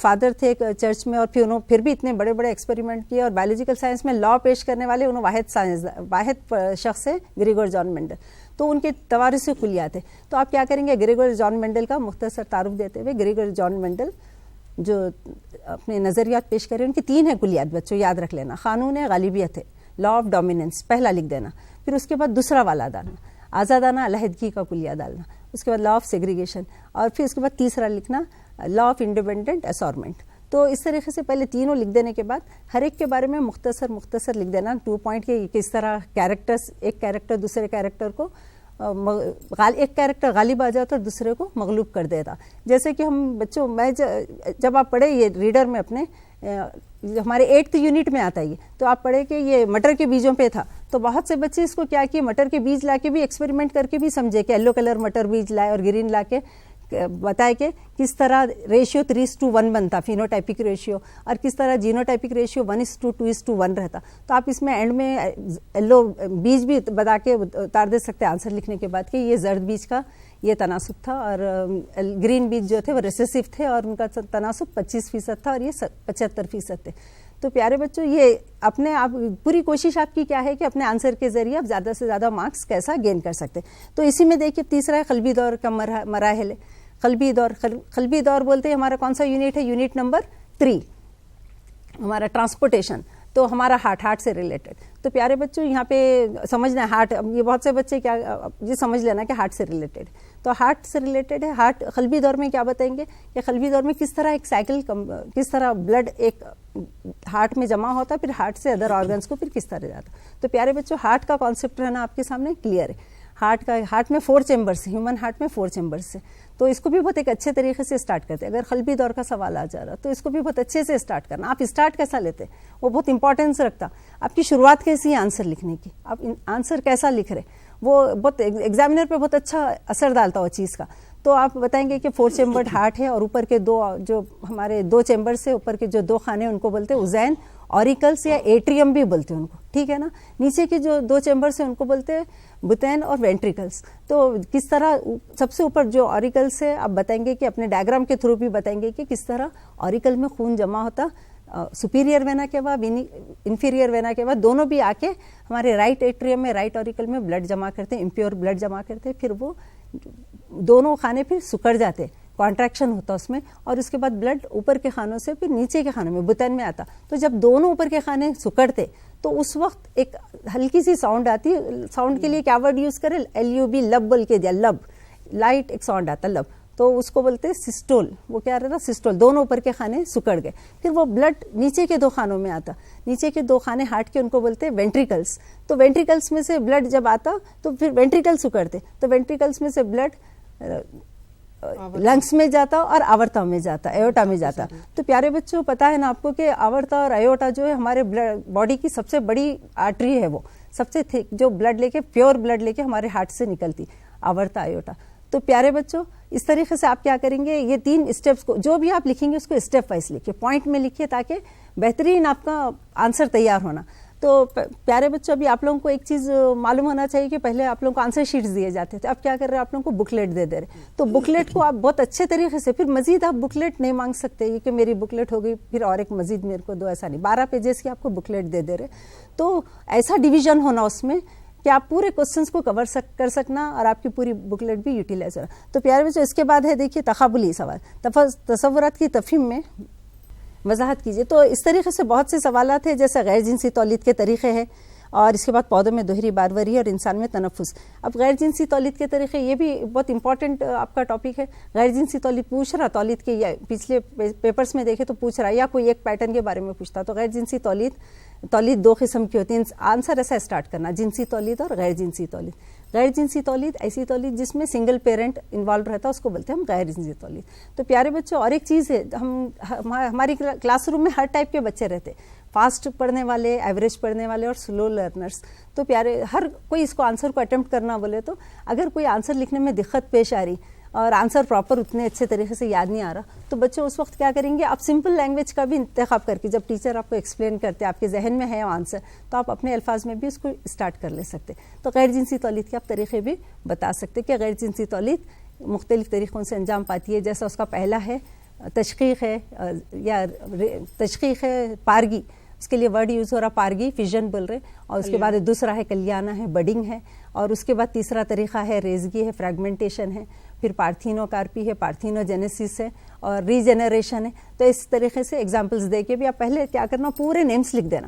فادر تھے چرچ میں, اور پھر بھی اتنے بڑے بڑے ایکسپیریمنٹ کیے, اور بایولوجیکل سائنس میں لا پیش کرنے والے انہوں واحد شخص ہے گریگور جان مینڈل. تو ان کے توارثی کلیات ہے. تو آپ کیا کریں گے, گریگور جان مینڈل کا مختصر تعارف دیتے ہوئے, گریگور جان مینڈل جو اپنے نظریات پیش کریں ان کی 3 ہیں کلیات بچوں, یاد رکھ لینا. قانون غالبیت ہے, لا آف ڈومیننس پہلا لکھ دینا. پھر اس کے بعد دوسرا والا ڈالنا, آزادانہ علیحدگی کا کلیہ ڈالنا. اس کے بعد لا آف سیگریگیشن, اور پھر اس کے بعد تیسرا لکھنا لا آف انڈیپینڈنٹ اسورمنٹ. تو اس طریقے سے پہلے تینوں لکھ دینے کے بعد ہر ایک کے بارے میں مختصر لکھ دینا 2 پوائنٹ کے کس طرح کیریکٹرز, ایک کیریکٹر دوسرے کیریکٹر کو ایک کیریکٹر غالب آ جاتا اور دوسرے کو مغلوب کر دیتا. جیسے کہ ہم بچوں, میں جب آپ پڑھے یہ ریڈر میں اپنے ہمارے 8th یونٹ میں آتا ہے, تو آپ پڑھے کہ یہ مٹر کے بیجوں پہ تھا, تو بہت سے بچے اس کو کیا کیے, مٹر کے بیج لا کے بھی ایکسپیریمنٹ کر کے بھی سمجھے کہ یلو کلر مٹر بیج لائے اور گرین لا کے بتائے کہ کس طرح ریشیو 3:1 بنتا فینوٹائپک ریشیو, اور کس طرح جینوٹائپک ریشیو 1:2:1 رہتا. تو آپ اس میں اینڈ میں یلو بیج بھی بتا کے اتار دے سکتے آنسر لکھنے کے بعد کہ یہ زرد بیج کا یہ تناسب تھا, اور گرین بیج جو تھے وہ ریسیسو تھے اور ان کا تناسب 25% تھا اور یہ 75% تھے. تو پیارے بچوں, یہ اپنے آپ پوری کوشش آپ کی کیا ہے کہ اپنے آنسر کے ذریعے آپ زیادہ سے زیادہ مارکس کیسا گین کر سکتے. تو اسی میں دیکھیے تیسرا ہے قلبی دور کا مراحل. قلبی دور بولتے ہیں ہمارا کون سا یونٹ ہے, یونٹ نمبر 3 ہمارا ٹرانسپورٹیشن. تو ہمارا ہارٹ سے ریلیٹڈ. تو پیارے بچوں یہاں پہ سمجھنا ہے ہارٹ, یہ بہت سے بچے کیا یہ سمجھ لینا کہ ہارٹ سے ریلیٹڈ. تو ہارٹ سے ریلیٹڈ ہے. ہارٹ قلبی دور میں کیا بتائیں گے کہ قلبی دور میں کس طرح ایک سائیکل, کس طرح بلڈ ایک ہارٹ میں جمع ہوتا ہے, پھر ہارٹ سے ادر آرگنس کو پھر کس طرح جاتا. تو پیارے بچوں ہارٹ کا کانسیپٹ رہنا آپ کے سامنے کلیئر ہے. ہارٹ میں 4 چیمبرس ہیں, ہیومن ہارٹ میں 4 چیمبرس ہیں. تو اس کو بھی بہت ایک اچھے طریقے سے اسٹارٹ کرتے ہیں. اگر قلبی دور کا سوال آ جا رہا تو اس کو بھی بہت اچھے سے اسٹارٹ کرنا. آپ اسٹارٹ کیسا لیتے وہ بہت امپورٹینس رکھتا. آپ کی شروعات کیسی ہے آنسر لکھنے کی, آپ آنسر کیسا لکھ رہے, وہ بہت ایگزامینر پہ بہت اچھا اثر ڈالتا وہ چیز کا. تو آپ بتائیں گے کہ 4 چیمبرڈ ہارٹ ہے, اور اوپر کے 2 جو ہمارے 2 چیمبرس ہیں, اوپر کے جو 2 خانے ان کو بولتے ہیں اذین, اوریکلس یا ایٹریم بھی بولتے ہیں ان کو, ٹھیک ہے نا. نیچے کے جو 2 چیمبرس ہیں ان کو بولتے ہیں بطین اور وینٹریکلس. تو کس طرح سب سے اوپر جو اوریکلس ہے آپ بتائیں گے کہ اپنے ڈائیگرام کے تھرو بھی بتائیں گے کہ کس طرح اوریکل میں خون جمع ہوتا, سپیریئر وینا کے بعد انفیریئر وینا کے بعد دونوں بھی آ کے ہمارے رائٹ ایٹریم میں رائٹ اوریکل میں بلڈ جمع کرتے ہیں, امپیور بلڈ جمع کرتے ہیں. پھر وہ دونوں خانے پھر سکڑ جاتے, کانٹریکشن ہوتا اس میں, اور اس کے بعد بلڈ اوپر کے خانوں سے پھر نیچے کے خانوں میں بطین میں آتا. تو جب دونوں اوپر کے خانے سکڑتے تو اس وقت ایک ہلکی سی ساؤنڈ آتی. ساؤنڈ کے لیے کیا ورڈ یوز کرے, LUB, لب بول کے دیا, لب, لائٹ ایک ساؤنڈ آتا لب, تو اس کو بولتے سسٹول. وہ کیا رہتا سسٹول, دونوں اوپر کے خانے سکڑ گئے. پھر وہ بلڈ نیچے کے 2 خانوں میں آتا, نیچے کے 2 خانے ہارٹ کے ان کو بولتے وینٹریکلس. تو وینٹریکلس میں سے بلڈ جب آتا تو پھر وینٹریکل سکڑتے, تو وینٹریکلس میں سے بلڈ لنگس میں جاتا اور آورتا میں جاتا, ایوٹا میں جاتا. تو پیارے بچوں پتا ہے نا آپ کو کہ آورتا اور ایوٹا جو ہے ہمارے باڈی کی سب سے بڑی آرٹری ہے, وہ سب سے تھک جو بلڈ لے کے پیور بلڈ لے کے ہمارے ہارٹ سے نکلتی, آورتا ایوٹا. تو پیارے بچوں اس طریقے سے آپ کیا کریں گے, یہ 3 اسٹیپس کو جو بھی آپ لکھیں گے اس کو اسٹیپ وائز لکھیے, پوائنٹ میں لکھیے تاکہ بہترین آپ کا آنسر تیار ہونا. تو پیارے بچوں ابھی آپ لوگوں کو ایک چیز معلوم ہونا چاہیے کہ پہلے آپ لوگوں کو آنسر شیٹس دیے جاتے تھے, اب کیا کر رہے ہیں آپ لوگوں کو بکلیٹ دے دے رہے. تو بکلیٹ کو آپ بہت اچھے طریقے سے, پھر مزید آپ بکلیٹ نہیں مانگ سکتے یہ کہ میری بکلیٹ ہو گئی پھر اور ایک مزید میرے کو دو, ایسا نہیں. 12 پیجز کی آپ کو بکلیٹ دے دے رہے. تو ایسا ڈویژن ہونا اس میں کہ آپ پورے کوسچنس کو کور کر سکنا اور آپ کی پوری بکلیٹ بھی یوٹیلائز ہونا. تو پیارے بچوں اس کے بعد ہے دیکھیے تقابلی سوال, تصورات کی تفہیم میں وضاحت کیجیے. تو اس طریقے سے بہت سے سوالات ہیں, جیسے غیر جنسی تولید کے طریقے ہیں, اور اس کے بعد پودوں میں دوہری باروری اور انسان میں تنفس. اب غیر جنسی تولید کے طریقے یہ بھی بہت امپورٹنٹ آپ کا ٹاپک ہے. غیر جنسی تولید پوچھ رہا, تولید کے پچھلے پیپرز میں دیکھے تو پوچھ رہا, یا کوئی ایک پیٹرن کے بارے میں پوچھتا. تو غیر جنسی تولید 2 قسم کی ہوتی ہے. آنسر ایسا اسٹارٹ کرنا, جنسی تولید اور غیر جنسی تولید. غیر جنسی تولید ایسی تولید جس میں سنگل پیرنٹ انوالو رہتا ہے, اس کو بولتے ہیں ہم غیر جنسی تولید. تو پیارے بچوں اور ایک چیز ہے, ہماری کلاس روم میں ہر ٹائپ کے بچے رہتے, فاسٹ پڑھنے والے, ایوریج پڑھنے والے اور سلو لرنرز. تو پیارے ہر کوئی اس کو آنسر کو اٹمپٹ کرنا بولے تو اگر کوئی آنسر لکھنے میں دقت پیش آ رہی اور آنسر پراپر اتنے اچھے طریقے سے یاد نہیں آ رہا, تو بچوں اس وقت کیا کریں گے, آپ سمپل لینگویج کا بھی انتخاب کر کے, جب ٹیچر آپ کو ایکسپلین کرتے آپ کے ذہن میں ہے آنسر, تو آپ اپنے الفاظ میں بھی اس کو اسٹارٹ کر لے سکتے. تو غیر جنسی تولید کے آپ طریقے بھی بتا سکتے کہ غیر جنسی تولید مختلف طریقوں سے انجام پاتی ہے. جیسا اس کا پہلا ہے تشقیق ہے, یا تشقیق ہے پارگی, اس کے لیے ورڈ یوز ہو رہا پارگی, فیژن بول رہے, اور اس کے بعد دوسرا ہے کلیانہ ہے, بڈنگ ہے, اور اس کے بعد تیسرا طریقہ ہے ریزگی ہے, فریگمنٹیشن ہے, پھر پارتھینو کارپی ہے, پارتھینو جینیسس ہے, اور ری جنریشن ہے. تو اس طریقے سے ایگزامپلس دے کے بھی آپ پہلے کیا کرنا, پورے نیمز لکھ دینا,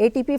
ATP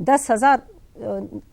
10,000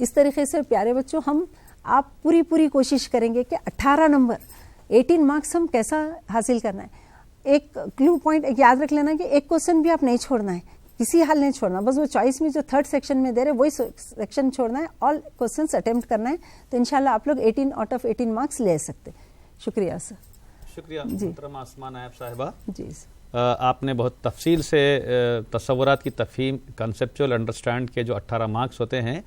اس طریقے سے پیارے بچوں ہم آپ پوری کوشش کریں گے کہ 18 نمبر 18 مارکس ہم کیسا حاصل کرنا ہے. ایک کلو پوائنٹ یاد رکھ لینا کہ ایک کوشچن بھی آپ نہیں چھوڑنا ہے, کسی حال نہیں چھوڑنا, بس وہ چوائس میں جو 3rd سیکشن میں دے رہے وہی سیکشن چھوڑنا ہے, آل کوشچنس اٹیمپٹ کرنا ہے, تو انشاءاللہ آپ لوگ 18 آؤٹ آف 18 مارکس لے سکتے. شکریہ سر. شکریہ محترمہ اسماء نائب صاحبہ. جی آپ نے بہت تفصیل سے تصورات کی تفہیم, کنسیپچول انڈرسٹینڈ کے جو 18 مارکس ہوتے ہیں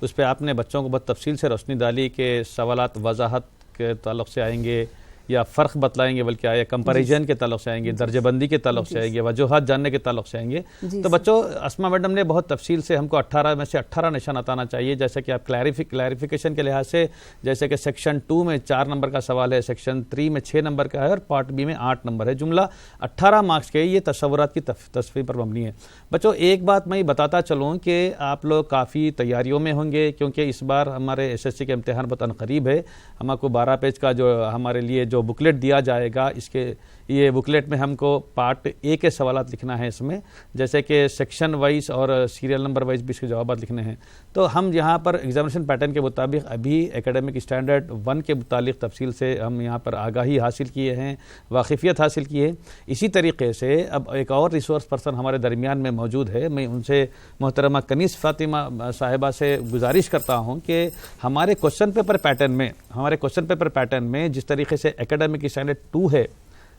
اس پہ آپ نے بچوں کو بہت تفصیل سے روشنی ڈالی کہ سوالات وضاحت کے تعلق سے آئیں گے یا فرق بتلائیں گے, بلکہ آیا کمپیریزن کے تعلق سے آئیں گے, درجہ بندی کے تعلق سے آئیں گے, وجوہات جاننے کے تعلق سے آئیں گے. تو بچوں اسماء میڈم نے بہت تفصیل سے ہم کو 18 میں سے 18 نشانات آنا چاہیے, جیسے کہ آپ کلیریفیکیشن کے لحاظ سے, جیسے کہ سیکشن 2 میں 4 نمبر کا سوال ہے, سیکشن 3 میں 6 نمبر کا ہے اور پارٹ بی میں 8 نمبر ہے. جملہ 18 مارکس کے یہ تصورات کی تصفیہ پر مبنی ہے. بچوں ایک بات میں بتاتا چلوں کہ آپ لوگ کافی تیاریوں میں ہوں گے, کیونکہ اس بار ہمارے SSC کے امتحان بہت عنقریب ہے. ہم کو 12 پیج کا جو ہمارے لیے جو بکلیٹ دیا جائے گا, اس کے یہ بکلیٹ میں ہم کو پارٹ اے کے سوالات لکھنا ہے اس میں, جیسے کہ سیکشن وائز اور سیریل نمبر وائز بھی اس کے جوابات لکھنے ہیں. تو ہم یہاں پر ایگزامینیشن پیٹرن کے مطابق ابھی ایکیڈمک اسٹینڈرڈ 1 کے متعلق تفصیل سے ہم یہاں پر آگاہی حاصل کیے ہیں, واقفیت حاصل کی ہے. اسی طریقے سے اب ایک اور ریسورس پرسن ہمارے درمیان میں موجود ہے, میں ان سے محترمہ کنیز فاطمہ صاحبہ سے گزارش کرتا ہوں کہ ہمارے کوشچن پیپر پیٹرن میں جس طریقے سے ایکیڈمک اسٹینڈرڈ 2 ہے,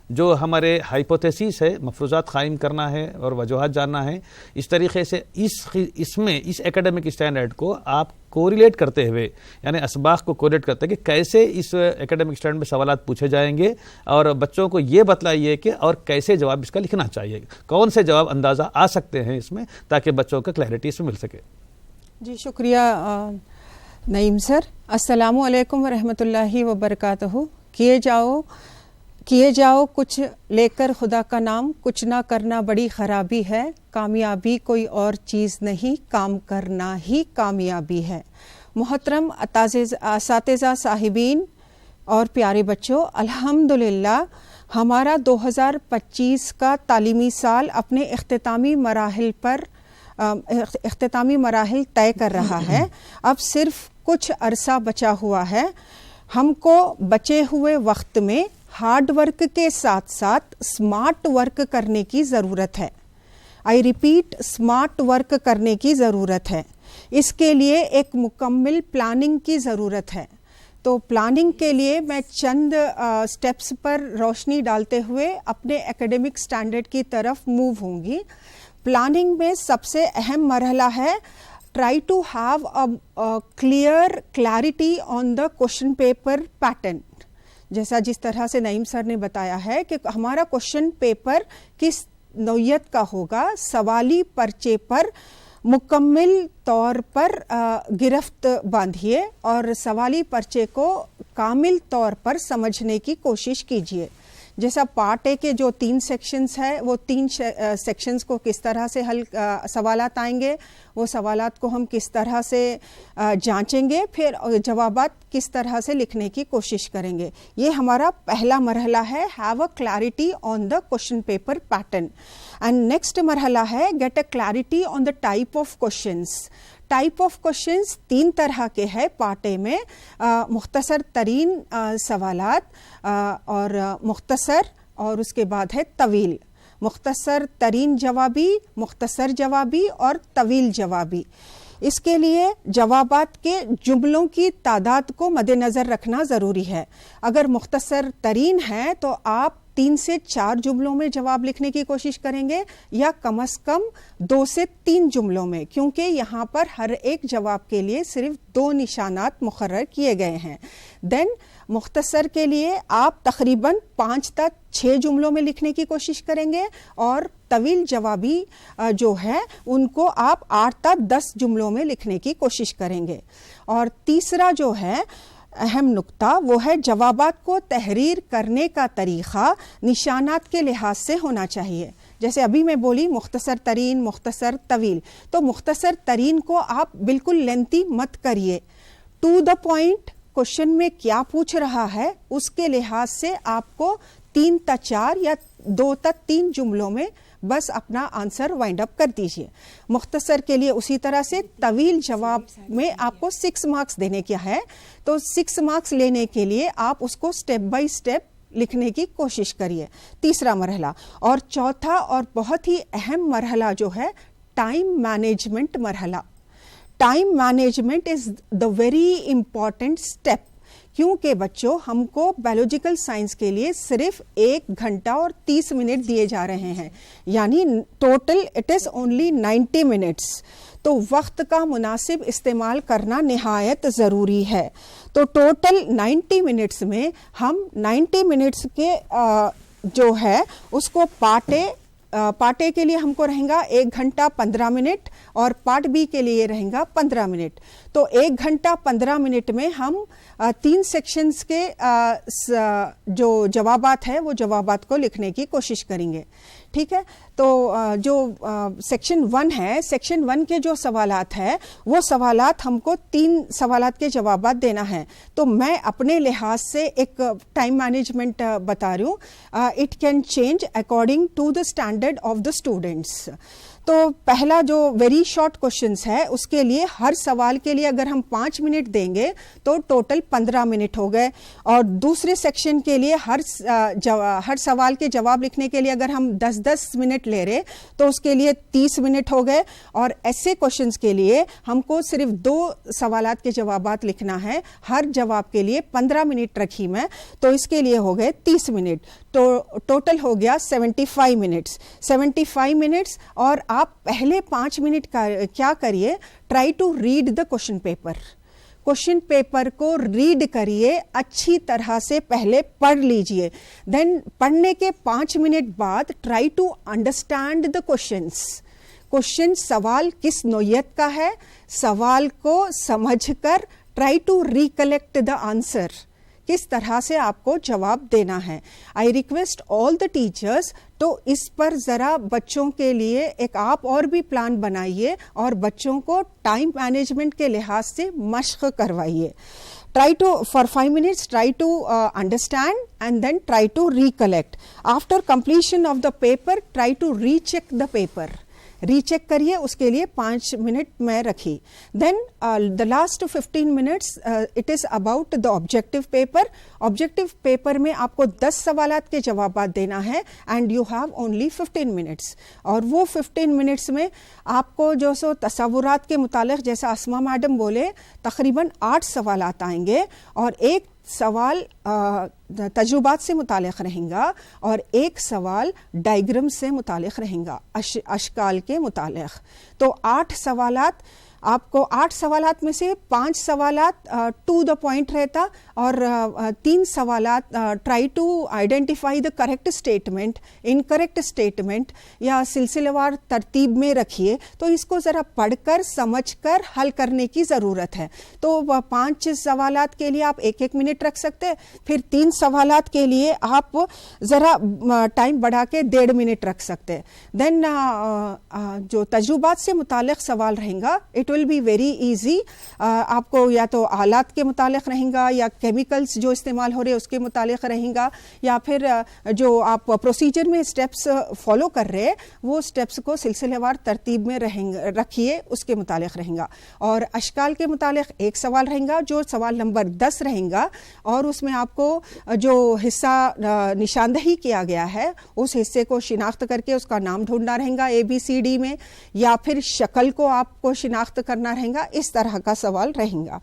جو ہمارے ہائپوتھیسس ہے, مفروضات قائم کرنا ہے اور وجوہات جاننا ہے, اس طریقے سے اس میں اس ایکیڈمک اسٹینڈرڈ کو آپ کوریلیٹ کرتے ہوئے, یعنی اسباق کو کوریلیٹ کرتے ہیں کہ کیسے اس ایکیڈمک اسٹینڈرڈ میں سوالات پوچھے جائیں گے, اور بچوں کو یہ بتلائیے کہ اور کیسے جواب اس کا لکھنا چاہیے, کون سے جواب اندازہ آ سکتے ہیں اس میں, تاکہ بچوں کو کلیئرٹی اس میں مل سکے. جی شکریہ نعیم سر. السلام علیکم ورحمۃ اللہ وبرکاتہ. کیے جاؤ کچھ لے کر خدا کا نام, کچھ نہ کرنا بڑی خرابی ہے, کامیابی کوئی اور چیز نہیں, کام کرنا ہی کامیابی ہے. محترم اساتذہ صاحبین اور پیارے بچوں, الحمدللہ ہمارا 2025 کا تعلیمی سال اپنے اختتامی مراحل طے کر رہا ہے. اب صرف کچھ عرصہ بچا ہوا ہے. ہم کو بچے ہوئے وقت میں ہارڈ ورک کے ساتھ ساتھ اسمارٹ ورک کرنے کی ضرورت ہے. آئی ریپیٹ, اسمارٹ ورک کرنے کی ضرورت ہے. اس کے لیے ایک مکمل پلاننگ کی ضرورت ہے. تو پلاننگ کے لیے میں چند سٹیپس پر روشنی ڈالتے ہوئے اپنے ایکیڈمک سٹینڈرڈ کی طرف موو ہوں گی. پلاننگ میں سب سے اہم مرحلہ ہے try to have a clear clarity on the question paper pattern. جس طرح سے نعیم سر نے بتایا ہے کہ ہمارا کوشچن پیپر کس نوعیت کا ہوگا, سوالی پرچے پر مکمل طور پر گرفت باندھیے اور سوالی پرچے کو کامل طور پر سمجھنے کی کوشش کیجیے. جیسا پارٹ اے کے جو 3 سیکشنز ہیں, وہ 3 سیکشنز کو کس طرح سے سوالات آئیں گے, وہ سوالات کو ہم کس طرح سے جانچیں گے, پھر جوابات کس طرح سے لکھنے کی کوشش کریں گے. یہ ہمارا پہلا مرحلہ ہے, have a clarity on the question paper pattern. And next مرحلہ ہے get a clarity on the type of questions. Type of questions 3 طرح کے ہیں پارٹ اے میں, مختصر ترین سوالات اور مختصر, اور اس کے بعد ہے طویل. مختصر ترین جوابی, مختصر جوابی اور طویل جوابی. اس کے لیے جوابات کے جملوں کی تعداد کو مد نظر رکھنا ضروری ہے. اگر مختصر ترین ہے تو آپ 3 سے 4 جملوں میں جواب لکھنے کی کوشش کریں گے, یا کم از کم 2 سے 3 جملوں میں, کیونکہ یہاں پر ہر ایک جواب کے لیے صرف 2 نشانات مقرر کیے گئے ہیں. دین مختصر کے لیے آپ تقریباً 5 تا 6 جملوں میں لکھنے کی کوشش کریں گے, اور طویل جوابی جو ہے ان کو آپ 8 تا 10 جملوں میں لکھنے کی کوشش کریں گے. اور تیسرا جو ہے اہم نقطہ, وہ ہے جوابات کو تحریر کرنے کا طریقہ نشانات کے لحاظ سے ہونا چاہیے. جیسے ابھی میں بولی مختصر ترین, مختصر طویل, تو مختصر ترین کو آپ بالکل لینتھی مت کریے. ٹو دا پوائنٹ, کوشچن میں کیا پوچھ رہا ہے اس کے لحاظ سے آپ کو 3 تا 4 یا 2 تا 3 جملوں میں بس اپنا آنسر وائنڈ اپ کر دیجئے. مختصر کے لیے اسی طرح سے طویل جواب میں آپ کو 6 مارکس دینے کیا ہے, تو 6 مارکس لینے کے لیے آپ اس کو اسٹیپ بائی اسٹیپ لکھنے کی کوشش کریے. تیسرا مرحلہ. اور چوتھا اور بہت ہی اہم مرحلہ جو ہے ٹائم مینجمنٹ مرحلہ. Time management is the very important step, کیونکہ بچوں ہم کو بایولوجیکل سائنس کے لیے صرف 1 گھنٹہ اور 30 منٹ دیے جا رہے ہیں, یعنی total it is only 90 minutes. تو وقت کا مناسب استعمال کرنا نہایت ضروری ہے. تو ٹوٹل 90 منٹس میں ہم 90 منٹس کے جو ہے اس کو پارٹ اے کے لیے ہم کو رہیں گا 1 گھنٹہ 15 منٹ اور پارٹ بی کے لیے رہیں گا 15 منٹ. تو 1 گھنٹہ 15 منٹ میں ہم 3 سیکشنز کے جو جوابات ہیں وہ جوابات کو لکھنے کی کوشش کریں گے. ٹھیک ہے, تو جو سیکشن 1 ہے, سیکشن 1 کے جو سوالات ہیں وہ سوالات ہم کو 3 سوالات کے جوابات دینا ہے. تو میں اپنے لحاظ سے ایک ٹائم مینجمنٹ بتا رہی ہوں. It can change according to the standard of the students. تو پہلا جو ویری شارٹ کوشچنس ہے اس کے لیے ہر سوال کے لیے اگر ہم 5 منٹ دیں گے تو ٹوٹل 15 منٹ ہو گئے. اور دوسرے سیکشن کے لیے ہر سوال کے جواب لکھنے کے لیے اگر ہم 10 منٹ لے رہے تو اس کے لیے 30 منٹ ہو گئے. اور ایسے کوشچنس کے لیے ہم کو صرف 2 سوالات کے جوابات لکھنا ہے, ہر جواب کے لیے 15 منٹ رکھی میں, تو اس کے لیے ہو گئے 30 منٹ. تو ٹوٹل ہو گیا 75 منٹس. 75 منٹس. اور آپ پہلے 5 منٹ کیا کریے, try to read the question paper. Question paper کو ریڈ کریے, اچھی طرح سے پہلے پڑھ لیجئے. دین پڑھنے کے 5 منٹ بعد try to understand the questions. Question سوال کس نوعیت کا ہے, سوال کو سمجھ کر try to recollect the answer, کس طرح سے آپ کو جواب دینا ہے. I request all the teachers تو اس پر ذرا بچوں کے لیے ایک آپ اور بھی پلان بنائیے اور بچوں کو ٹائم مینجمنٹ کے لحاظ سے مشق کروائیے. Try to, for 5 minutes, try to understand and then try to recollect. After completion of the paper, try to recheck the paper. ریچیک کریے, اس کے لیے 5 منٹ میں رکھی. Then the last 15 minutes it is about the objective paper. Objective paper میں آپ کو 10 سوالات کے جوابات دینا ہے and you have only 15 minutes. اور وہ 15 منٹس میں آپ کو جو سو تصورات کے متعلق جیسا اسما میڈم بولے تقریباً 8 سوالات آئیں گے اور ایک سوال تجربات سے متعلق رہیں گا اور ایک سوال ڈائیگرام سے متعلق رہیں گا, اشکال کے متعلق. تو 8 سوالات آپ کو 8 سوالات میں سے 5 سوالات ٹو دا پوائنٹ رہتا اور 3 سوالات try to identify the correct statement, incorrect statement یا سلسلہ وار ترتیب میں رکھیے. تو اس کو ذرا پڑھ کر سمجھ کر حل کرنے کی ضرورت ہے. تو 5 سوالات کے لیے آپ 1-1 منٹ رکھ سکتے, پھر 3 سوالات کے لیے آپ ذرا ٹائم بڑھا کے 1.5 منٹ رکھ سکتے. دین جو تجربات سے متعلق سوال رہیں گا it will be very easy. آپ کو یا تو آلات کے متعلق رہیں گا یا کیمیکلز جو استعمال ہو رہے اس کے متعلق رہیں گا یا پھر جو آپ پروسیجر میں اسٹیپس فالو کر رہے وہ اسٹیپس کو سلسلہ وار ترتیب میں رکھیے, اس کے متعلق رہیں گا. اور اشکال کے متعلق ایک سوال رہیں گا جو سوال نمبر 10 رہیں گا اور اس میں آپ کو جو حصہ نشاندہی کیا گیا ہے اس حصے کو شناخت کر کے اس کا نام ڈھونڈنا رہیں گا ABCD میں, یا پھر شکل کو آپ کو شناخت کرنا رہیں گا. اس طرح کا سوال رہیں گا.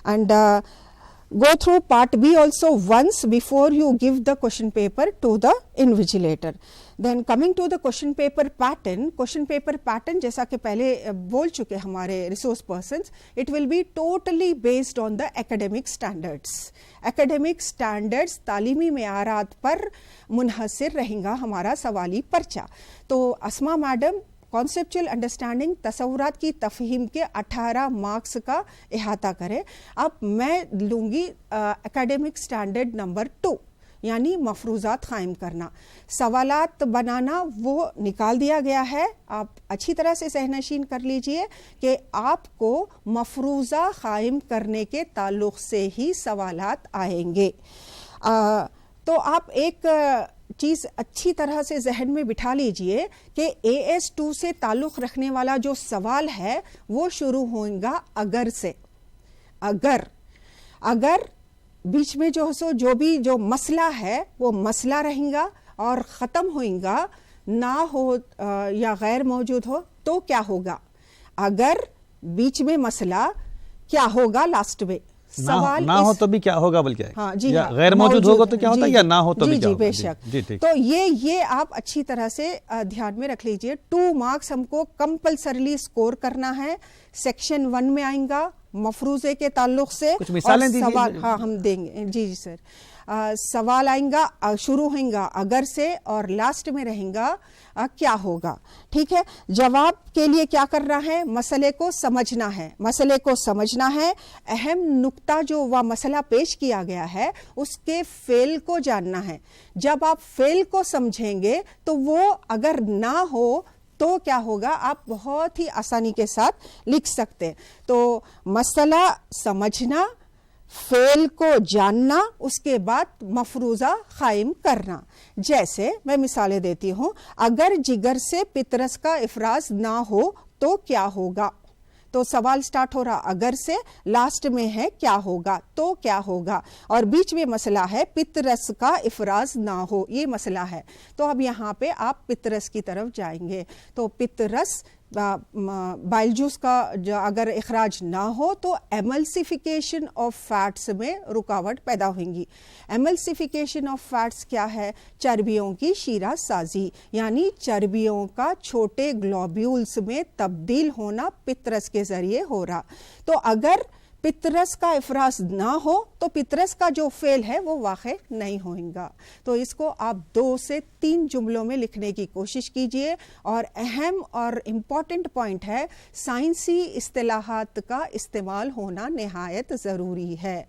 And go through part B also once before you give the question paper to the invigilator. Then coming to the question paper pattern جیسا کہ پہلے بول چکے ہمارے resource persons, it will be totally based on the academic standards. academic standards تعلیمی معیارات پر منحصر رہیں گا ہمارا سوالی پرچہ. تو اسما میڈم کانسیپچل انڈرسٹینڈنگ تصورات کی تفہیم کے 18 مارکس کا احاطہ کرے. اب میں لوں گی اکیڈمک اسٹینڈرڈ نمبر 2 یعنی مفروضات قائم کرنا. سوالات بنانا وہ نکال دیا گیا ہے, آپ اچھی طرح سے ذہن نشین کر لیجئے کہ آپ کو مفروضہ قائم کرنے کے تعلق سے ہی سوالات آئیں گے. تو آپ ایک چیز اچھی طرح سے ذہن میں بٹھا لیجئے کہ AS2 سے تعلق رکھنے والا جو سوال ہے وہ شروع ہوگا اگر سے. اگر بیچ میں جو بھی مسئلہ ہے وہ مسئلہ رہیں گا اور ختم ہوئیں گا نہ ہو یا غیر موجود ہو تو کیا ہوگا. اگر بیچ میں مسئلہ کیا ہوگا لاسٹ میں سوال نہ ہو تو بھی کیا ہوگا بلکہ ہاں جی ہاں غیر موجود ہوگا تو کیا ہوتا ہے یا نہ ہو تو بھی کیا ہوگا. بے شک. تو یہ آپ اچھی طرح سے دھیان میں رکھ لیجئے. 2 مارکس ہم کو کمپلسریلی سکور کرنا ہے. سیکشن 1 میں آئیں گا مفروضے کے تعلق سے کچھ مثالیں دیجیے. سوال ہاں ہم دیں گے. جی سر. سوال آئیں گا شروع ہوئیں گا اگر سے اور لاسٹ میں رہیں گا کیا ہوگا. ٹھیک ہے. جواب کے لیے کیا کرنا ہے, مسئلے کو سمجھنا ہے. اہم نقطہ جو وہ مسئلہ پیش کیا گیا ہے اس کے فعل کو جاننا ہے. جب آپ فعل کو سمجھیں گے تو وہ اگر نہ ہو تو کیا ہوگا آپ بہت ہی آسانی کے ساتھ لکھ سکتے. تو مسئلہ سمجھنا, فعل کو جاننا, اس کے بعد مفروضہ قائم کرنا. جیسے میں مثالیں دیتی ہوں. اگر جگر سے پطرس کا افراز نہ ہو تو کیا ہوگا. تو سوال سٹارٹ ہو رہا اگر سے, لاسٹ میں ہے کیا ہوگا تو کیا ہوگا, اور بیچ میں مسئلہ ہے پطرس کا افراز نہ ہو, یہ مسئلہ ہے. تو اب یہاں پہ آپ پطرس کی طرف جائیں گے. تو پطرس بائل جوس کا جو اگر اخراج نہ ہو تو ایملسیفیکیشن آف فیٹس میں رکاوٹ پیدا ہوئیں گی. ایملسیفیکیشن آف فیٹس کیا ہے؟ چربیوں کی شیرہ سازی, یعنی چربیوں کا چھوٹے گلوبیولز میں تبدیل ہونا پطرس کے ذریعے ہو رہا. تو اگر پطرس کا افراز نہ ہو تو پطرس کا جو فعل ہے وہ واقع نہیں ہوگا. تو اس کو آپ 2 سے 3 جملوں میں لکھنے کی کوشش کیجئے. اور اہم اور امپورٹنٹ پوائنٹ ہے, سائنسی اصطلاحات کا استعمال ہونا نہایت ضروری ہے.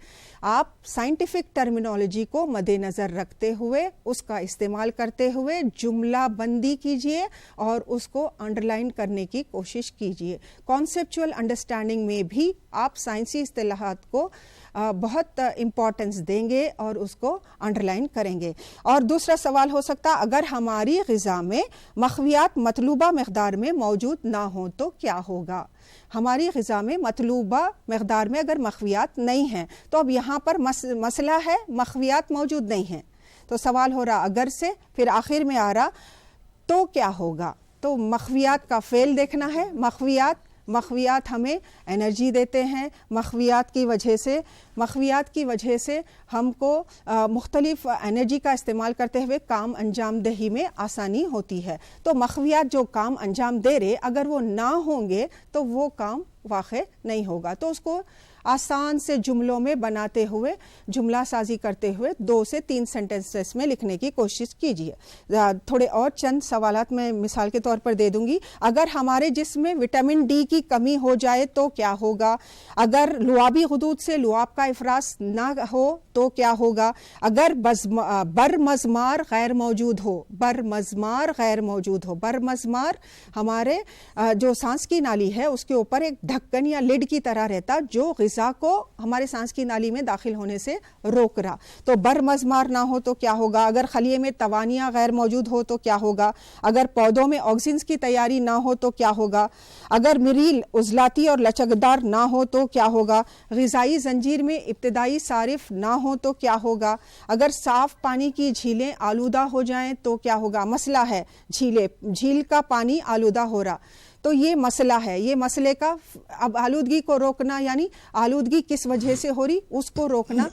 آپ سائنٹیفک ٹرمینالوجی کو مد نظر رکھتے ہوئے اس کا استعمال کرتے ہوئے جملہ بندی کیجئے اور اس کو انڈر لائن کرنے کی کوشش کیجئے. کانسیپچول انڈرسٹینڈنگ میں بھی آپ سائنسی اصطلاحات کو بہت امپورٹنس دیں گے اور اس کو انڈر لائن کریں گے. اور دوسرا سوال ہو سکتا اگر ہماری غذا میں مخویات مطلوبہ مقدار میں موجود نہ ہوں تو کیا ہوگا. ہماری غذا میں مطلوبہ مقدار میں اگر مخویات نہیں ہیں تو اب یہاں پر مسئلہ ہے مخویات موجود نہیں ہیں. تو سوال ہو رہا اگر سے, پھر آخر میں آ رہا تو کیا ہوگا. تو مخویات کا فعل دیکھنا ہے. مخویات ہمیں انرجی دیتے ہیں. مخویات کی وجہ سے ہم کو مختلف انرجی کا استعمال کرتے ہوئے کام انجام دہی میں آسانی ہوتی ہے. تو مخویات جو کام انجام دے رہے اگر وہ نہ ہوں گے تو وہ کام واقع نہیں ہوگا. تو اس کو آسان سے جملوں میں بناتے ہوئے جملہ سازی کرتے ہوئے 2 سے 3 سینٹنسز میں لکھنے کی کوشش کیجیے. تھوڑے اور چند سوالات میں مثال کے طور پر دے دوں گی. اگر ہمارے جسم میں وٹامن ڈی کی کمی ہو جائے تو کیا ہوگا. اگر لعابی غدود سے لعاب کا افراز نہ ہو تو کیا ہوگا. اگر برمضمار غیر موجود ہو. برمضمار ہمارے جو سانس کی نالی ہے اس کے اوپر ایک ڈھکن یا لڈ کی طرح رہتا جو غذا کو ہمارے سانس کی نالی میں داخل ہونے سے روک رہا. تو برمضمار نہ ہو تو کیا ہوگا. اگر خلیے میں توانیاں غیر موجود ہو تو کیا ہوگا. اگر پودوں میں آکسیجن کی تیاری نہ ہو تو کیا ہوگا. اگر مریل عضلاتی اور لچکدار نہ ہو تو کیا ہوگا. غذائی زنجیر میں ابتدائی صارف نہ ہو تو کیا ہوگا. اگر صاف پانی کی جھیلیں آلودہ ہو جائیں تو کیا ہوگا. مسئلہ ہے جھیل کا پانی آلودہ ہو رہا. تو یہ مسئلہ ہے. یہ مسئلے کا اب آلودگی کو روکنا, یعنی آلودگی کس وجہ سے ہو رہی اس کو روکنا.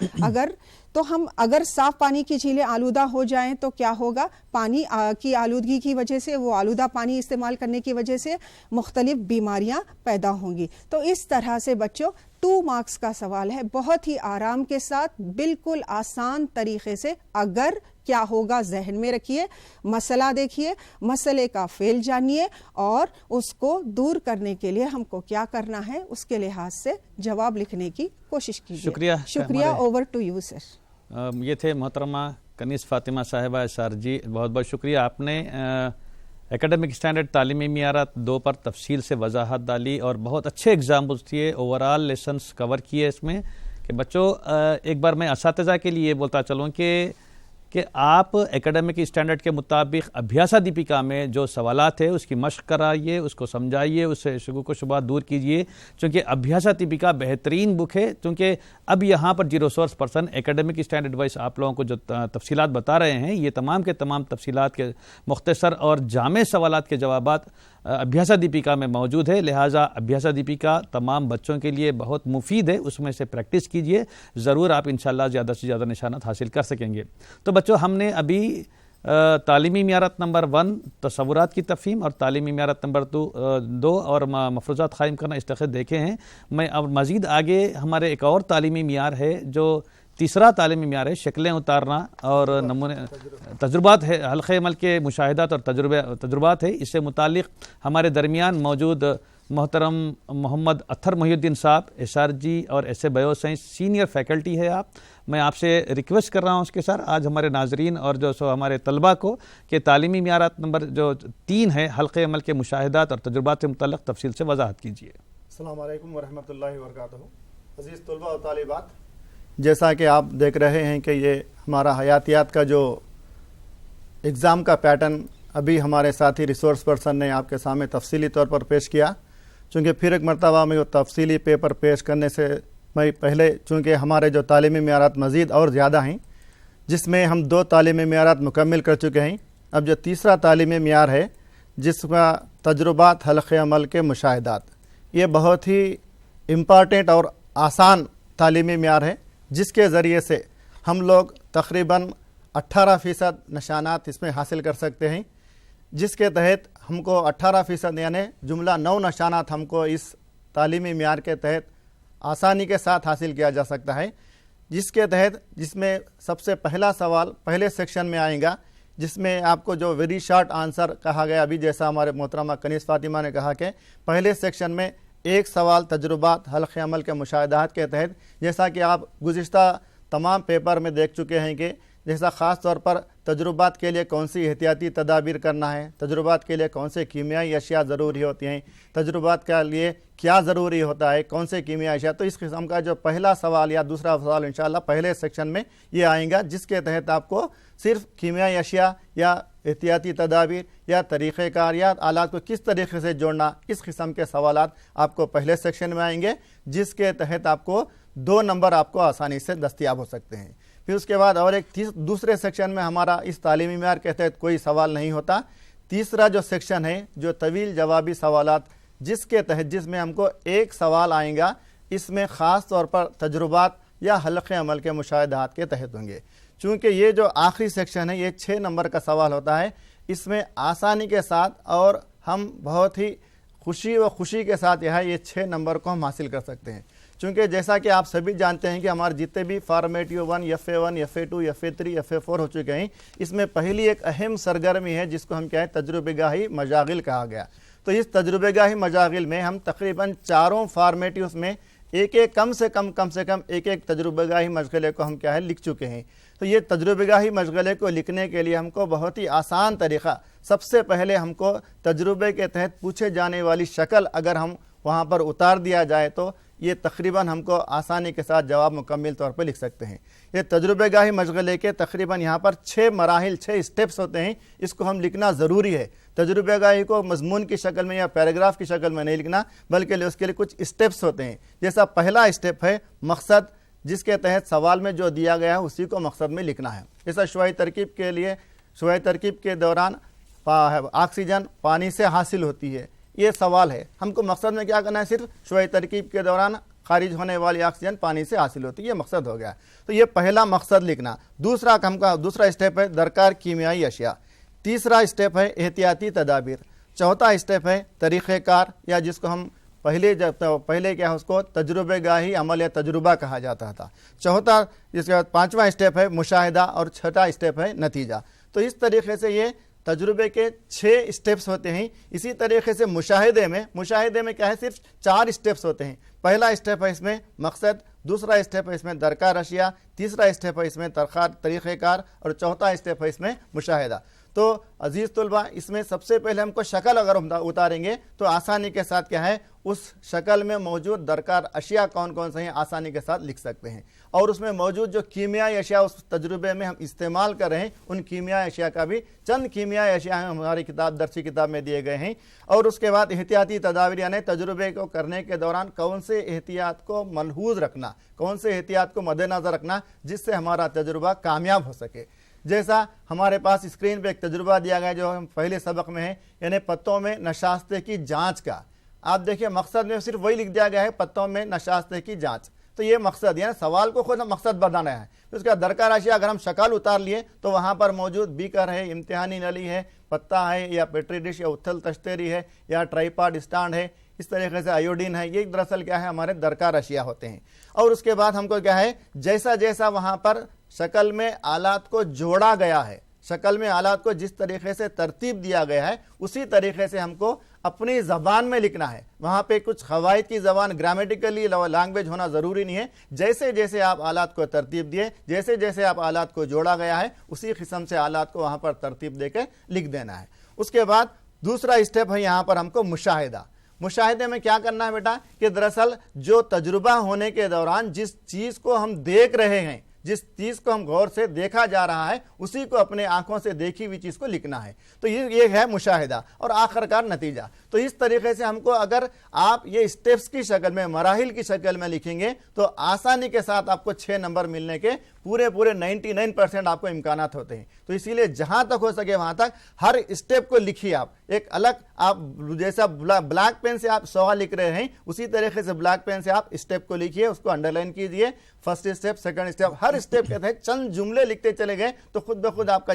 اگر صاف پانی کی جھیلیں آلودہ ہو جائیں تو کیا ہوگا. پانی کی آلودگی کی وجہ سے, وہ آلودہ پانی استعمال کرنے کی وجہ سے مختلف بیماریاں پیدا ہوں گی. تو اس طرح سے بچوں 2 مارکس کا سوال ہے. بہت ہی آرام کے ساتھ بالکل آسان طریقے سے اگر کیا ہوگا ذہن میں رکھیے, مسئلہ دیکھیے, مسئلے کا فعل جانیے اور اس کو دور کرنے کے لیے ہم کو کیا کرنا ہے اس کے لحاظ سے جواب لکھنے کی کوشش کیجیے. شکریہ. Over to you sir. یہ تھے محترمہ کنیز فاطمہ صاحبہ SR جی, بہت بہت شکریہ. آپ نے ایکیڈمک اسٹینڈرڈ تعلیمی معیارات 2 پر تفصیل سے وضاحت ڈالی اور بہت اچھے ایگزامپلس دیے. اوورال لیسنس کور کیے اس میں کہ بچوں. ایک بار میں اساتذہ کے لیے بولتا چلوں کہ کہ آپ ایکیڈمک اسٹینڈرڈ کے مطابق ابھیاسا دیپیکا میں جو سوالات ہے اس کی مشق کرائیے، اس کو سمجھائیے، اس سے شکوک و شبہات دور کیجیے، چونکہ ابھیاسا دیپیکا بہترین بک ہے. چونکہ اب یہاں پر جی ریسورس پرسن ایکیڈمک اسٹینڈرڈ وائز آپ لوگوں کو جو تفصیلات بتا رہے ہیں، یہ تمام کے تمام تفصیلات کے مختصر اور جامع سوالات کے جوابات ابھیاسا دیپیکا میں موجود ہے. لہٰذا ابھیاسا دیپیکا تمام بچوں کے لیے بہت مفید ہے، اس میں سے پریکٹس کیجئے، ضرور آپ انشاءاللہ زیادہ سے زیادہ نشانات حاصل کر سکیں گے. تو بچوں، ہم نے ابھی تعلیمی معیارات نمبر 1 تصورات کی تفہیم اور تعلیمی معیارات نمبر 2 اور مفروضات قائم کرنا اس تحت دیکھے ہیں. میں اب مزید آگے ہمارے ایک اور تعلیمی معیار ہے جو تیسرا تعلیمی معیار ہے، شکلیں اتارنا اور نمونے تجربات ہے، حلقہ عمل کے مشاہدات اور تجربات ہے. اس سے متعلق ہمارے درمیان موجود محترم محمد اطہر محی الدین صاحب، ایس آر جی اور S A bio science senior faculty ہے. میں آپ سے ریکویسٹ کر رہا ہوں اس کے ساتھ آج ہمارے ناظرین اور جو سو ہمارے طلباء کو کہ تعلیمی معیارات نمبر جو 3 ہے، حلقہ عمل کے مشاہدات اور تجربات سے متعلق تفصیل سے وضاحت کیجیے. السلام علیکم ورحمۃ اللہ وبرکاتہ. عزیز طلباء و طالبات، جیسا کہ آپ دیکھ رہے ہیں کہ یہ ہمارا حیاتیات کا جو ایگزام کا پیٹرن ابھی ہمارے ساتھی ریسورس پرسن نے آپ کے سامنے تفصیلی طور پر پیش کیا. چونکہ پھر ایک مرتبہ میں وہ تفصیلی پیپر پیش کرنے سے میں پہلے، چونکہ ہمارے جو تعلیمی معیارات مزید اور زیادہ ہیں، جس میں ہم 2 تعلیمی معیارات مکمل کر چکے ہیں، اب جو تیسرا تعلیمی معیار ہے جس کا تجربات حلقہ عمل کے مشاہدات، یہ بہت ہی امپارٹنٹ اور آسان تعلیمی معیار ہے، جس کے ذریعے سے ہم لوگ تقریباً 18% نشانات اس میں حاصل کر سکتے ہیں، جس کے تحت ہم کو 18% یعنی جملہ 9 نشانات ہم کو اس تعلیمی معیار کے تحت آسانی کے ساتھ حاصل کیا جا سکتا ہے. جس میں سب سے پہلا سوال پہلے سیکشن میں آئے گا، جس میں آپ کو جو ویری شارٹ آنسر کہا گیا، ابھی جیسا ہمارے محترمہ کنیز فاطمہ نے کہا کہ پہلے سیکشن میں ایک سوال تجربات حلقہ عمل کے مشاہدات کے تحت، جیسا کہ آپ گزشتہ تمام پیپر میں دیکھ چکے ہیں کہ جیسا خاص طور پر تجربات کے لیے کون سی احتیاطی تدابیر کرنا ہے، تجربات کے لیے کون سے کیمیائی اشیاء ضروری ہوتی ہیں، تجربات کے لیے کیا ضروری ہوتا ہے، کون سے کیمیائی اشیاء. تو اس قسم کا جو پہلا سوال یا دوسرا سوال انشاءاللہ پہلے سیکشن میں یہ آئیں گا، جس کے تحت آپ کو صرف کیمیائی اشیاء یا احتیاطی تدابیر یا طریقہ کار یا آلات کو کس طریقے سے جوڑنا، اس قسم کے سوالات آپ کو پہلے سیکشن میں آئیں گے، جس کے تحت آپ کو 2 نمبر آپ کو آسانی سے دستیاب ہو سکتے ہیں. پھر اس کے بعد اور ایک دوسرے سیکشن میں ہمارا اس تعلیمی معیار کے تحت کوئی سوال نہیں ہوتا. تیسرا جو سیکشن ہے جو طویل جوابی سوالات، جس کے تحت جس میں ہم کو ایک سوال آئیں گا، اس میں خاص طور پر تجربات یا حلقہ عمل کے مشاہدات کے تحت ہوں گے. چونکہ یہ جو آخری سیکشن ہے یہ 6 نمبر کا سوال ہوتا ہے، اس میں آسانی کے ساتھ اور ہم بہت ہی خوشی کے ساتھ یہ 6 نمبر کو ہم حاصل کر سکتے ہیں. چونکہ جیسا کہ آپ سبھی جانتے ہیں کہ ہمارے جتنے بھی formative 1، FA1، FA2، FA3، FA4 ہو چکے ہیں، اس میں پہلی ایک اہم سرگرمی ہے جس کو ہم کیا ہے تجربہ گاہی مشاغل کہا گیا. تو اس تجربہ گاہی مشاغل میں ہم تقریباً 4 فارمیٹیوز میں ایک کم سے کم ایک تجربہ گاہی مشغلے کو ہم کیا ہے لکھ چکے ہیں. تو یہ تجربہ گاہی مشغلے کو لکھنے کے لیے ہم کو بہت ہی آسان طریقہ، سب سے پہلے ہم کو تجربے کے تحت پوچھے جانے والی شکل اگر ہم وہاں پر اتار دیا جائے تو یہ تقریباً ہم کو آسانی کے ساتھ جواب مکمل طور پر لکھ سکتے ہیں. یہ تجربہ گاہی مشغلے کے تقریباً یہاں پر 6 مراحل 6 اسٹیپس ہوتے ہیں، اس کو ہم لکھنا ضروری ہے. تجربہ گاہی کو مضمون کی شکل میں یا پیراگراف کی شکل میں نہیں لکھنا، بلکہ اس کے لیے کچھ اسٹیپس ہوتے ہیں. جیسا پہلا اسٹیپ ہے مقصد، جس کے تحت سوال میں جو دیا گیا ہے اسی کو مقصد میں لکھنا ہے. جیسا شعاعی ترکیب کے لیے، شعاعی ترکیب کے دوران آکسیجن پانی سے حاصل ہوتی ہے، یہ سوال ہے. ہم کو مقصد میں کیا کرنا ہے؟ صرف شعاعی ترکیب کے دوران خارج ہونے والی آکسیجن پانی سے حاصل ہوتی ہے، یہ مقصد ہو گیا. تو یہ پہلا مقصد لکھنا. دوسرا اسٹیپ ہے درکار کیمیائی اشیاء. تیسرا اسٹیپ ہے احتیاطی تدابیر. چوتھا اسٹیپ ہے طریقہ کار، یا جس کو ہم پہلے کیا اس کو تجربہ گاہی عمل یا تجربہ کہا جاتا تھا. چوتھا، جس کے بعد 5واں اسٹیپ ہے مشاہدہ اور 6واں اسٹیپ ہے نتیجہ. تو اس طریقے سے یہ تجربے کے 6 اسٹیپس ہوتے ہیں. اسی طریقے سے مشاہدے میں کیا ہے؟ صرف 4 اسٹیپس ہوتے ہیں. پہلا اسٹیپ ہے اس میں مقصد، دوسرا اسٹیپ ہے اس میں درکار اشیاء، تیسرا اسٹیپ ہے اس میں طریقہ کار، اور چوتھا اسٹیپ ہے اس میں مشاہدہ. تو عزیز طلبہ اس میں سب سے پہلے ہم کو شکل اگر ہم اتاریں گے تو آسانی کے ساتھ کیا ہے اس شکل میں موجود درکار اشیاء کون کون سے ہیں آسانی کے ساتھ لکھ سکتے ہیں، اور اس میں موجود جو کیمیائی اشیاء اس تجربے میں ہم استعمال کر رہے ہیں ان کیمیائی اشیاء کا بھی چند کیمیائی اشیاء ہماری درسی کتاب میں دیے گئے ہیں، اور اس کے بعد احتیاطی تدابیر یعنی تجربے کو کرنے کے دوران کون سے احتیاط کو ملحوظ رکھنا، کون سے احتیاط کو مد نظر رکھنا جس سے ہمارا تجربہ کامیاب ہو سکے۔ جیسا ہمارے پاس اسکرین پہ ایک تجربہ دیا گیا جو ہم پہلے سبق میں ہے، یعنی پتوں میں نشاستے کی جانچ کا۔ آپ دیکھیں مقصد میں صرف وہی لکھ دیا گیا ہے پتوں میں نشاستے کی جانچ، تو یہ مقصد یعنی سوال کو خود مقصد بتانا ہے۔ اس کا درکار اشیاء اگر ہم شکل اتار لیے تو وہاں پر موجود بیکر ہے، امتحانی نلی ہے، پتا ہے یا پیٹری ڈش یا اتھل تشتیری ہے یا ٹرائیپاڈ اسٹینڈ ہے، اس طریقے سے آیوڈین ہے، یہ دراصل کیا ہے ہمارے درکار اشیاء ہوتے ہیں۔ اور اس کے بعد ہم کو کیا ہے جیسا جیسا وہاں پر شکل میں آلات کو جوڑا گیا ہے، شکل میں آلات کو جس طریقے سے ترتیب دیا گیا ہے اسی طریقے سے ہم کو اپنی زبان میں لکھنا ہے۔ وہاں پہ کچھ قواعد کی زبان گرامیٹیکلی لینگویج ہونا ضروری نہیں ہے، جیسے جیسے آپ آلات کو ترتیب دیے، جیسے جیسے آپ آلات کو جوڑا گیا ہے اسی قسم سے آلات کو وہاں پر ترتیب دے کے لکھ دینا ہے۔ اس کے بعد دوسرا اسٹیپ ہے یہاں پر ہم کو مشاہدہ۔ مشاہدے میں کیا کرنا ہے بیٹا کہ دراصل جو تجربہ ہونے کے دوران جس چیز کو ہم دیکھ رہے ہیں، جس چیز کو ہم غور سے دیکھا جا رہا ہے اسی کو اپنے آنکھوں سے دیکھی ہوئی چیز کو لکھنا ہے، تو یہ ہے مشاہدہ اور آخرکار نتیجہ۔ تو اس طریقے سے ہم کو اگر آپ یہ اسٹیپس کی شکل میں مراحل کی شکل میں لکھیں گے تو آسانی کے ساتھ آپ کو 6 نمبر ملنے کے پورے 99% آپ کو امکانات ہوتے ہیں۔ تو اسی لیے جہاں تک ہو سکے وہاں تک ہر اسٹیپ کو لکھیے، آپ ایک الگ آپ جیسا بلیک پین سے آپ سوال لکھ رہے ہیں اسی طریقے سے بلیک پین سے آپ اسٹیپ کو لکھیے، اس کو انڈر لائن کیجیے، فرسٹ اسٹیپ سیکنڈ اسٹیپ، ہر اسٹیپ کے تحت چند جملے لکھتے چلے گئے تو خود بخود آپ کا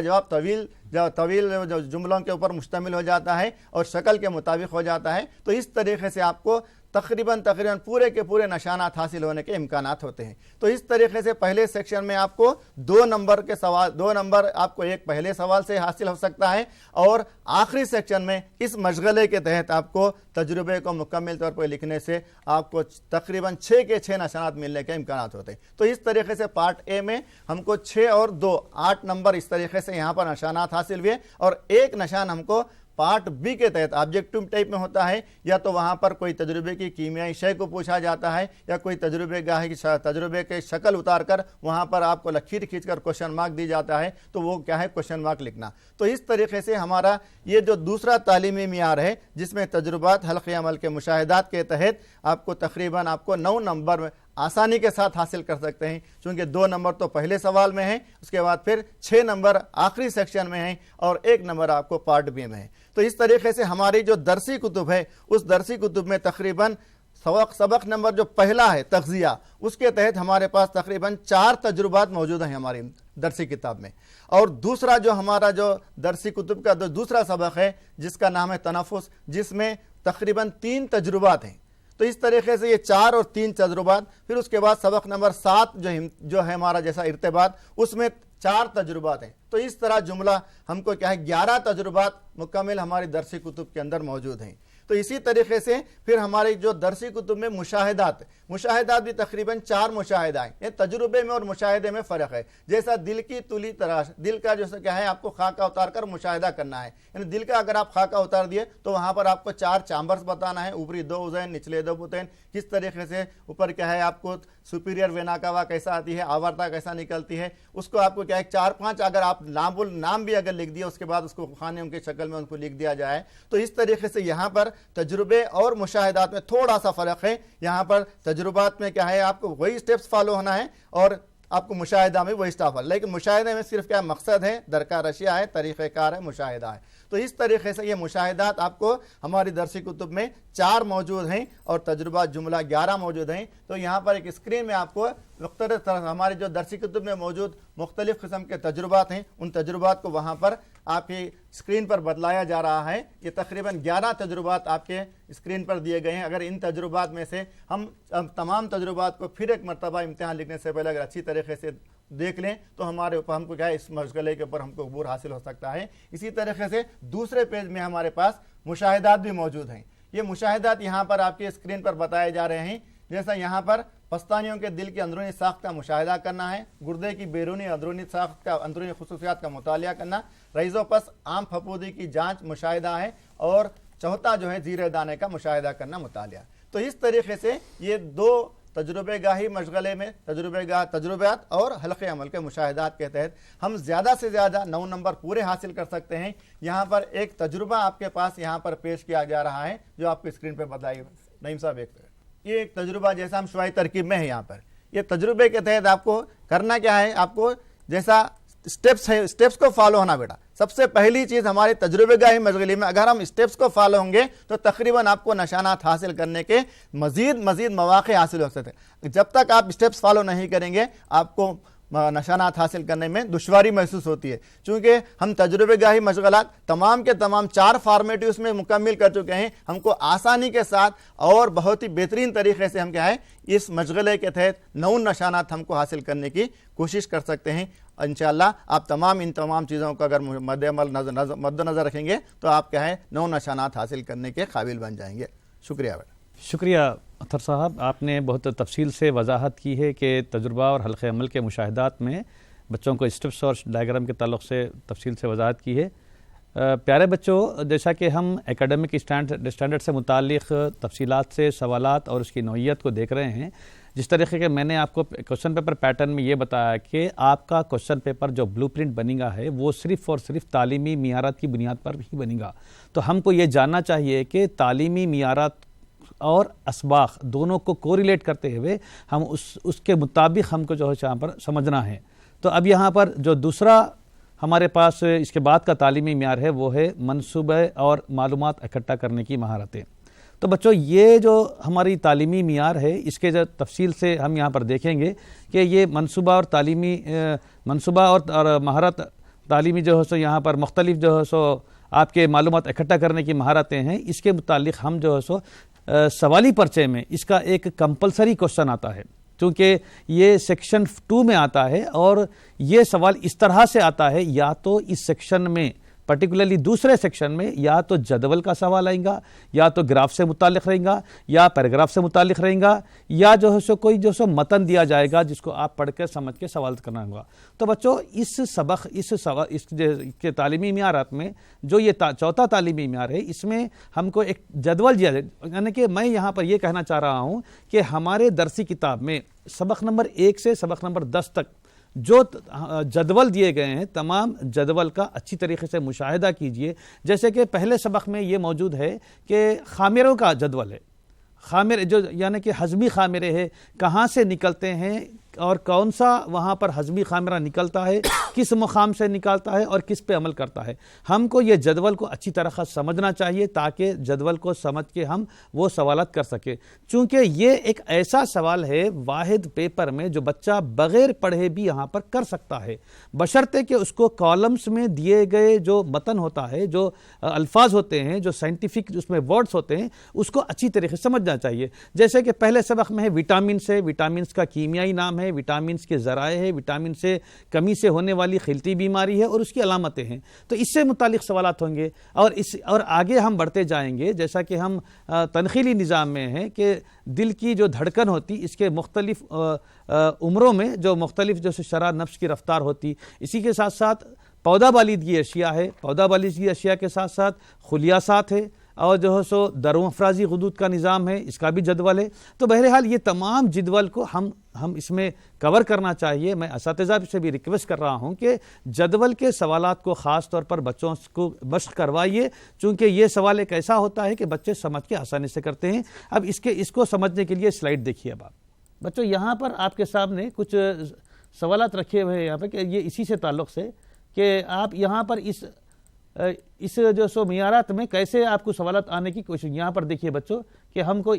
جواب طویل جملوں کے اوپر مشتمل ہو جاتا ہے اور شکل کے مطابق ہو جاتا ہے۔ تو اس طریقے سے آپ کو تقریباً پورے کے پورے نشانات حاصل ہونے کے امکانات ہوتے ہیں۔ تو اس طریقے سے پہلے سیکشن میں آپ کو 2 نمبر آپ کو ایک پہلے سوال سے حاصل ہو سکتا ہے، اور آخری سیکشن میں اس مشغلے کے تحت آپ کو تجربے کو مکمل طور پر لکھنے سے آپ کو تقریباً 6 کے 6 نشانات ملنے کے امکانات ہوتے ہیں۔ تو اس طریقے سے پارٹ اے میں ہم کو 6 اور 2 8 نمبر اس طریقے سے یہاں پر نشانات حاصل ہوئے، اور ایک نشان ہم کو پارٹ بی کے تحت آبجیکٹو ٹائپ میں ہوتا ہے، یا تو وہاں پر کوئی تجربے کی کیمیائی شے کو پوچھا جاتا ہے یا کوئی تجربے کے شکل اتار کر وہاں پر آپ کو لکیر کھینچ کر کوشچن مارک دی جاتا ہے، تو وہ کیا ہے کوشچن مارک لکھنا۔ تو اس طریقے سے ہمارا یہ جو دوسرا تعلیمی معیار ہے جس میں تجربات حلقی عمل کے مشاہدات کے تحت آپ کو تقریباً 9 نمبر آسانی کے ساتھ حاصل کر سکتے ہیں، چونکہ 2 نمبر تو پہلے سوال میں ہیں، اس کے بعد پھر 6 نمبر آخری سیکشن میں ہیں اور 1 نمبر آپ کو پارٹ بی میں ہے۔ تو اس طریقے سے ہماری جو درسی کتب ہے اس درسی کتب میں تقریباً سبق نمبر جو پہلا ہے تغذیہ، اس کے تحت ہمارے پاس تقریباً 4 تجربات موجود ہیں ہماری درسی کتاب میں، اور دوسرا جو ہمارا جو درسی کتب کا دوسرا سبق ہے جس کا نام ہے تنفس، جس میں تقریباً 3 تجربات ہیں۔ تو اس طریقے سے یہ 4 اور 3 تجربات، پھر اس کے بعد سبق نمبر 7 جو ہے ہمارا جیسا ارتباط، اس میں 4 تجربات ہیں۔ تو اس طرح جملہ ہم کو کیا ہے 11 تجربات مکمل ہماری درسی کتب کے اندر موجود ہیں۔ تو اسی طریقے سے پھر ہماری جو درسی کتب میں مشاہدات بھی تقریباً 4 مشاہدہ ہیں۔ یہ تجربے میں اور مشاہدے میں فرق ہے، جیسا دل کی تلی تراش، دل کا جو کیا ہے آپ کو خاکہ اتار کر مشاہدہ کرنا ہے، یعنی دل کا اگر آپ خاکہ اتار دیے تو وہاں پر آپ کو 4 چامبرز بتانا ہے، اوپری 2 اذین، نچلے 2 بطین، کس طریقے سے اوپر کیا ہے آپ کو سپیریئر وینا کاوا کیسا آتی ہے، آورتا کیسا نکلتی ہے، اس کو آپ کو کیا ہے 4-5 اگر آپ نام بھی اگر لکھ دیا اس کے بعد اس کو خانوں کی شکل میں ان کو لکھ دیا جائے۔ تو اس طریقے سے یہاں پر تجربے اور مشاہدات میں تھوڑا سا فرق ہے۔ یہاں پر تجربات میں کیا ہے آپ کو وہی سٹیپس فالو ہونا ہے اور آپ کو مشاہدہ میں وہی سٹاف ہے، لیکن مشاہدے میں صرف کیا مقصد ہے، درکار اشیاء ہے، طریقہ کار ہے، مشاہدہ ہے۔ تو اس طریقے سے یہ مشاہدات آپ کو ہماری درسی کتب میں 4 موجود ہیں اور تجربات جملہ 11 موجود ہیں۔ تو یہاں پر ایک اسکرین میں آپ کو مختلف طرح ہماری جو درسی کتب میں موجود مختلف قسم کے تجربات ہیں ان تجربات کو وہاں پر آپ کی اسکرین پر بدلایا جا رہا ہے۔ یہ تقریباً 11 تجربات آپ کے اسکرین پر دیے گئے ہیں۔ اگر ان تجربات میں سے ہم تمام تجربات کو پھر ایک مرتبہ امتحان لکھنے سے پہلے اگر اچھی طریقے سے دیکھ لیں تو ہمارے اوپر ہم کو کیا ہے اس مشغلے کے اوپر ہم کو عبور حاصل ہو سکتا ہے۔ اسی طریقے سے دوسرے پیج میں ہمارے پاس مشاہدات بھی موجود ہیں۔ یہ مشاہدات یہاں پر آپ کی اسکرین پر بتائے جا رہے ہیں، جیسا یہاں پر پستانیوں کے دل کی اندرونی ساخت کا مشاہدہ کرنا ہے، گردے کی بیرونی اندرونی ساخت کا اندرونی خصوصیات کا مطالعہ کرنا، رائزوپس عام پھپھودی کی جانچ مشاہدہ ہے، اور چوتھا جو ہے زیر دانے کا مشاہدہ کرنا مطالعہ۔ تو اس طریقے سے یہ دو تجربہ گاہی مشغلے میں تجربات اور حلقے عمل کے مشاہدات کے تحت ہم زیادہ سے زیادہ 9 نمبر پورے حاصل کر سکتے ہیں۔ یہاں پر ایک تجربہ آپ کے پاس یہاں پر پیش کیا جا رہا ہے جو آپ کی اسکرین پہ بتائیے نعیم صاحب۔ یہ ایک تجربہ جیسا ہم شعاعی ترکیب میں ہے، یہاں پر یہ تجربے کے تحت آپ کو کرنا کیا ہے، آپ کو جیسا اسٹیپس ہے اسٹیپس کو فالو ہونا بیٹا۔ سب سے پہلی چیز ہمارے تجربے گاہی مشغلے میں اگر ہم اسٹیپس کو فالو ہوں گے تو تقریباً آپ کو نشانات حاصل کرنے کے مزید مواقع حاصل ہو سکتے ہیں۔ جب تک آپ اسٹیپس فالو نہیں کریں گے آپ کو نشانات حاصل کرنے میں دشواری محسوس ہوتی ہے، چونکہ ہم تجربے گاہی مشغلات تمام کے تمام 4 فارمیٹیوز میں مکمل کر چکے ہیں۔ ہم کو آسانی کے ساتھ اور بہت ہی بہترین طریقے سے ہم کیا ہے اس مشغلے کے تحت 9 نشانات ہم کو حاصل کرنے کی کوشش کر سکتے ہیں۔ انشاءاللہ آپ ان تمام چیزوں کا اگر مد نظر رکھیں گے تو آپ کیا ہے 9 نشانات حاصل کرنے کے قابل بن جائیں گے۔ شکریہ بیٹا۔ شکریہ اطہر صاحب، آپ نے بہت تفصیل سے وضاحت کی ہے کہ تجربہ اور حلقہ عمل کے مشاہدات میں بچوں کو اسٹیپس اور ڈائیگرام کے تعلق سے تفصیل سے وضاحت کی ہے۔ پیارے بچوں، جیسا کہ ہم ایکیڈمک اسٹینڈرڈ سے متعلق تفصیلات سے سوالات اور اس کی نوعیت کو دیکھ رہے ہیں، جس طریقے کہ میں نے آپ کو کوشچن پیپر پیٹرن میں یہ بتایا کہ آپ کا کوشچن پیپر جو بلو پرنٹ بنے گا ہے وہ صرف اور صرف تعلیمی معیارات کی بنیاد پر ہی بنے گا۔ تو ہم کو یہ جاننا چاہیے کہ تعلیمی معیارات اور اسباق دونوں کو کوریلیٹ کرتے ہوئے ہم اس کے مطابق ہم کو جو ہے یہاں پر سمجھنا ہے۔ تو اب یہاں پر جو دوسرا ہمارے پاس اس کے بعد کا تعلیمی معیار ہے وہ ہے منصوبہ اور معلومات اکٹھا کرنے کی مہارتیں۔ تو بچوں یہ جو ہماری تعلیمی معیار ہے اس کے جو تفصیل سے ہم یہاں پر دیکھیں گے کہ یہ منصوبہ اور مہارت تعلیمی جو ہے سو یہاں پر مختلف جو ہے سو آپ کے معلومات اکٹھا کرنے کی مہارتیں ہیں۔ اس کے متعلق ہم جو ہے سو سوالی پرچے میں اس کا ایک کمپلسری کوشچن آتا ہے، چونکہ یہ سیکشن 2 میں آتا ہے اور یہ سوال اس طرح سے آتا ہے، یا تو اس سیکشن میں پرٹیکولرلی دوسرے سیکشن میں یا تو جدول کا سوال آئے گا، یا تو گراف سے متعلق رہیں گا، یا پیراگراف سے متعلق رہیں گا، یا جو ہے سو کوئی جو سو متن دیا جائے گا جس کو آپ پڑھ کے سمجھ کے سوال کرنا ہوگا۔ تو بچوں اس کے تعلیمی معیارات میں جو یہ چوتھا تعلیمی معیار ہے اس میں ہم کو ایک جدول دیا جائے، یعنی کہ میں یہاں پر یہ کہنا چاہ رہا ہوں کہ ہمارے درسی کتاب میں سبق نمبر 1 سے سبق نمبر 10 تک جو جدول دیے گئے ہیں تمام جدول کا اچھی طریقے سے مشاہدہ کیجئے۔ جیسے کہ پہلے سبق میں یہ موجود ہے کہ خامروں کا جدول ہے، خامر جو یعنی کہ ہضمی خامرے ہے کہاں سے نکلتے ہیں اور کون سا وہاں پر ہضمی خامرہ نکلتا ہے، کس مقام سے نکالتا ہے اور کس پہ عمل کرتا ہے۔ ہم کو یہ جدول کو اچھی طرح سمجھنا چاہیے تاکہ جدول کو سمجھ کے ہم وہ سوالات کر سکیں، چونکہ یہ ایک ایسا سوال ہے واحد پیپر میں جو بچہ بغیر پڑھے بھی یہاں پر کر سکتا ہے، بشرطے کہ اس کو کالمز میں دیے گئے جو متن ہوتا ہے، جو الفاظ ہوتے ہیں، جو سائنٹیفک اس میں ورڈز ہوتے ہیں، اس کو اچھی طریقے سے سمجھنا چاہیے۔ جیسے کہ پہلے سبق میں ہے وٹامنس ہے، وٹامنس کا کیمیائی نام ہے، وٹامنس کے ذرائع ہے، وٹامن سے کمی سے ہونے والی خلطی بیماری ہے اور اس کی علامتیں ہیں۔ تو اس سے متعلق سوالات ہوں گے اور آگے ہم بڑھتے جائیں گے، جیسا کہ ہم تنخیلی نظام میں ہیں کہ دل کی جو دھڑکن ہوتی اس کے مختلف عمروں میں جو مختلف جو شرح نفس کی رفتار ہوتی، اسی کے ساتھ ساتھ پودا بالیدگی اشیاء ہے، پودا بالیدگی اشیاء کے ساتھ ساتھ خلیاسات ہے، اور جو ہے سو درون افرازی غدود کا نظام ہے، اس کا بھی جدول ہے۔ تو بہرحال یہ تمام جدول کو ہم اس میں کور کرنا چاہیے۔ میں اساتذہ سے بھی ریکویسٹ کر رہا ہوں کہ جدول کے سوالات کو خاص طور پر بچوں کو مشق کروائیے، چونکہ یہ سوال ایک ایسا ہوتا ہے کہ بچے سمجھ کے آسانی سے کرتے ہیں۔ اب اس کو سمجھنے کے لیے سلائیڈ دیکھیے۔ اب آپ بچوں یہاں پر آپ کے سامنے کچھ سوالات رکھے ہوئے ہیں یہاں پہ کہ یہ اسی سے تعلق سے کہ آپ یہاں پر اس جو سو معیارات میں کیسے آپ کو سوالات آنے کی کوشش۔ یہاں پر دیکھیے بچوں کہ ہم کو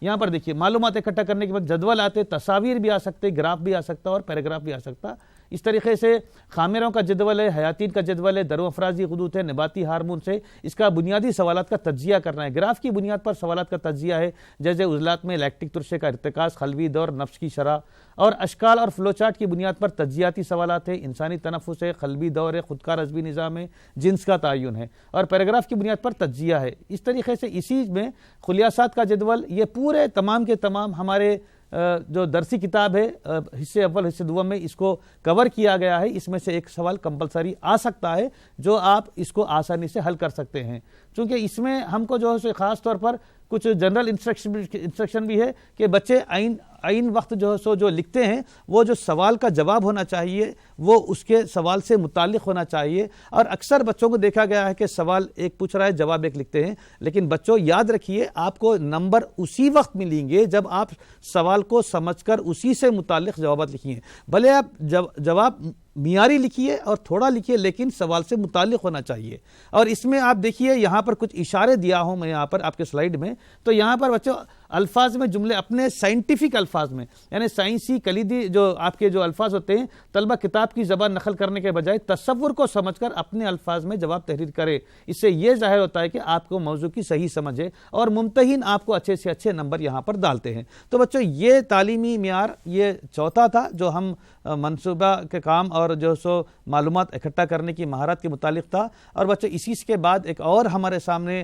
یہاں پر دیکھیے معلومات اکٹھا کرنے کے بعد جدول آتے، تصاویر بھی آ سکتے، گراف بھی آ سکتا اور پیراگراف بھی آ سکتا۔ اس طریقے سے خامروں کا جدول ہے، حیاتین کا جدول ہے، درو افرازی غدود ہے، نباتی ہارمون سے اس کا بنیادی سوالات کا تجزیہ کرنا ہے۔ گراف کی بنیاد پر سوالات کا تجزیہ ہے، جیسے عضلات میں لیکٹک ترشے کا ارتکاز، خلوی دور، نفس کی شرح، اور اشکال اور فلو چارٹ کی بنیاد پر تجزیاتی سوالات ہیں، انسانی تنفس ہے، قلبی دور ہے، خودکار عصبی نظام ہے، جنس کا تعین ہے، اور پیراگراف کی بنیاد پر تجزیہ ہے۔ اس طریقے سے اسی میں خلیاسات کا جدول، یہ پورے تمام کے تمام ہمارے جو درسی کتاب ہے حصے اول حصے دوم میں اس کو کور کیا گیا ہے. اس میں سے ایک سوال کمپلسری آ سکتا ہے جو آپ اس کو آسانی سے حل کر سکتے ہیں, چونکہ اس میں ہم کو جو ہے خاص طور پر کچھ جنرل انسٹرکشن بھی ہے کہ بچے عین وقت جو ہے سو جو لکھتے ہیں وہ جو سوال کا جواب ہونا چاہیے وہ اس کے سوال سے متعلق ہونا چاہیے. اور اکثر بچوں کو دیکھا گیا ہے کہ سوال ایک پوچھ رہا ہے جواب ایک لکھتے ہیں, لیکن بچوں یاد رکھیے آپ کو نمبر اسی وقت ملیں گے جب آپ سوال کو سمجھ کر اسی سے متعلق جوابات لکھیے. بھلے آپ جواب معیاری لکھیے اور تھوڑا لکھیے لیکن سوال سے متعلق ہونا چاہیے. اور اس میں آپ دیکھیے یہاں پر کچھ اشارے دیا ہوں میں یہاں پر آپ کے سلائیڈ میں, تو یہاں پر بچوں الفاظ میں جملے اپنے سائنٹیفک الفاظ میں یعنی سائنسی کلیدی جو آپ کے جو الفاظ ہوتے ہیں طلبہ کتاب کی زبان نقل کرنے کے بجائے تصور کو سمجھ کر اپنے الفاظ میں جواب تحریر کرے. اس سے یہ ظاہر ہوتا ہے کہ آپ کو موضوع کی صحیح سمجھ ہے اور ممتحن آپ کو اچھے سے اچھے نمبر یہاں پر ڈالتے ہیں. تو بچوں یہ تعلیمی معیار یہ چوتھا تھا جو ہم منصوبہ کے کام اور جو سو معلومات اکٹھا کرنے کی مہارت کے متعلق تھا. اور بچوں اسی کے بعد ایک اور ہمارے سامنے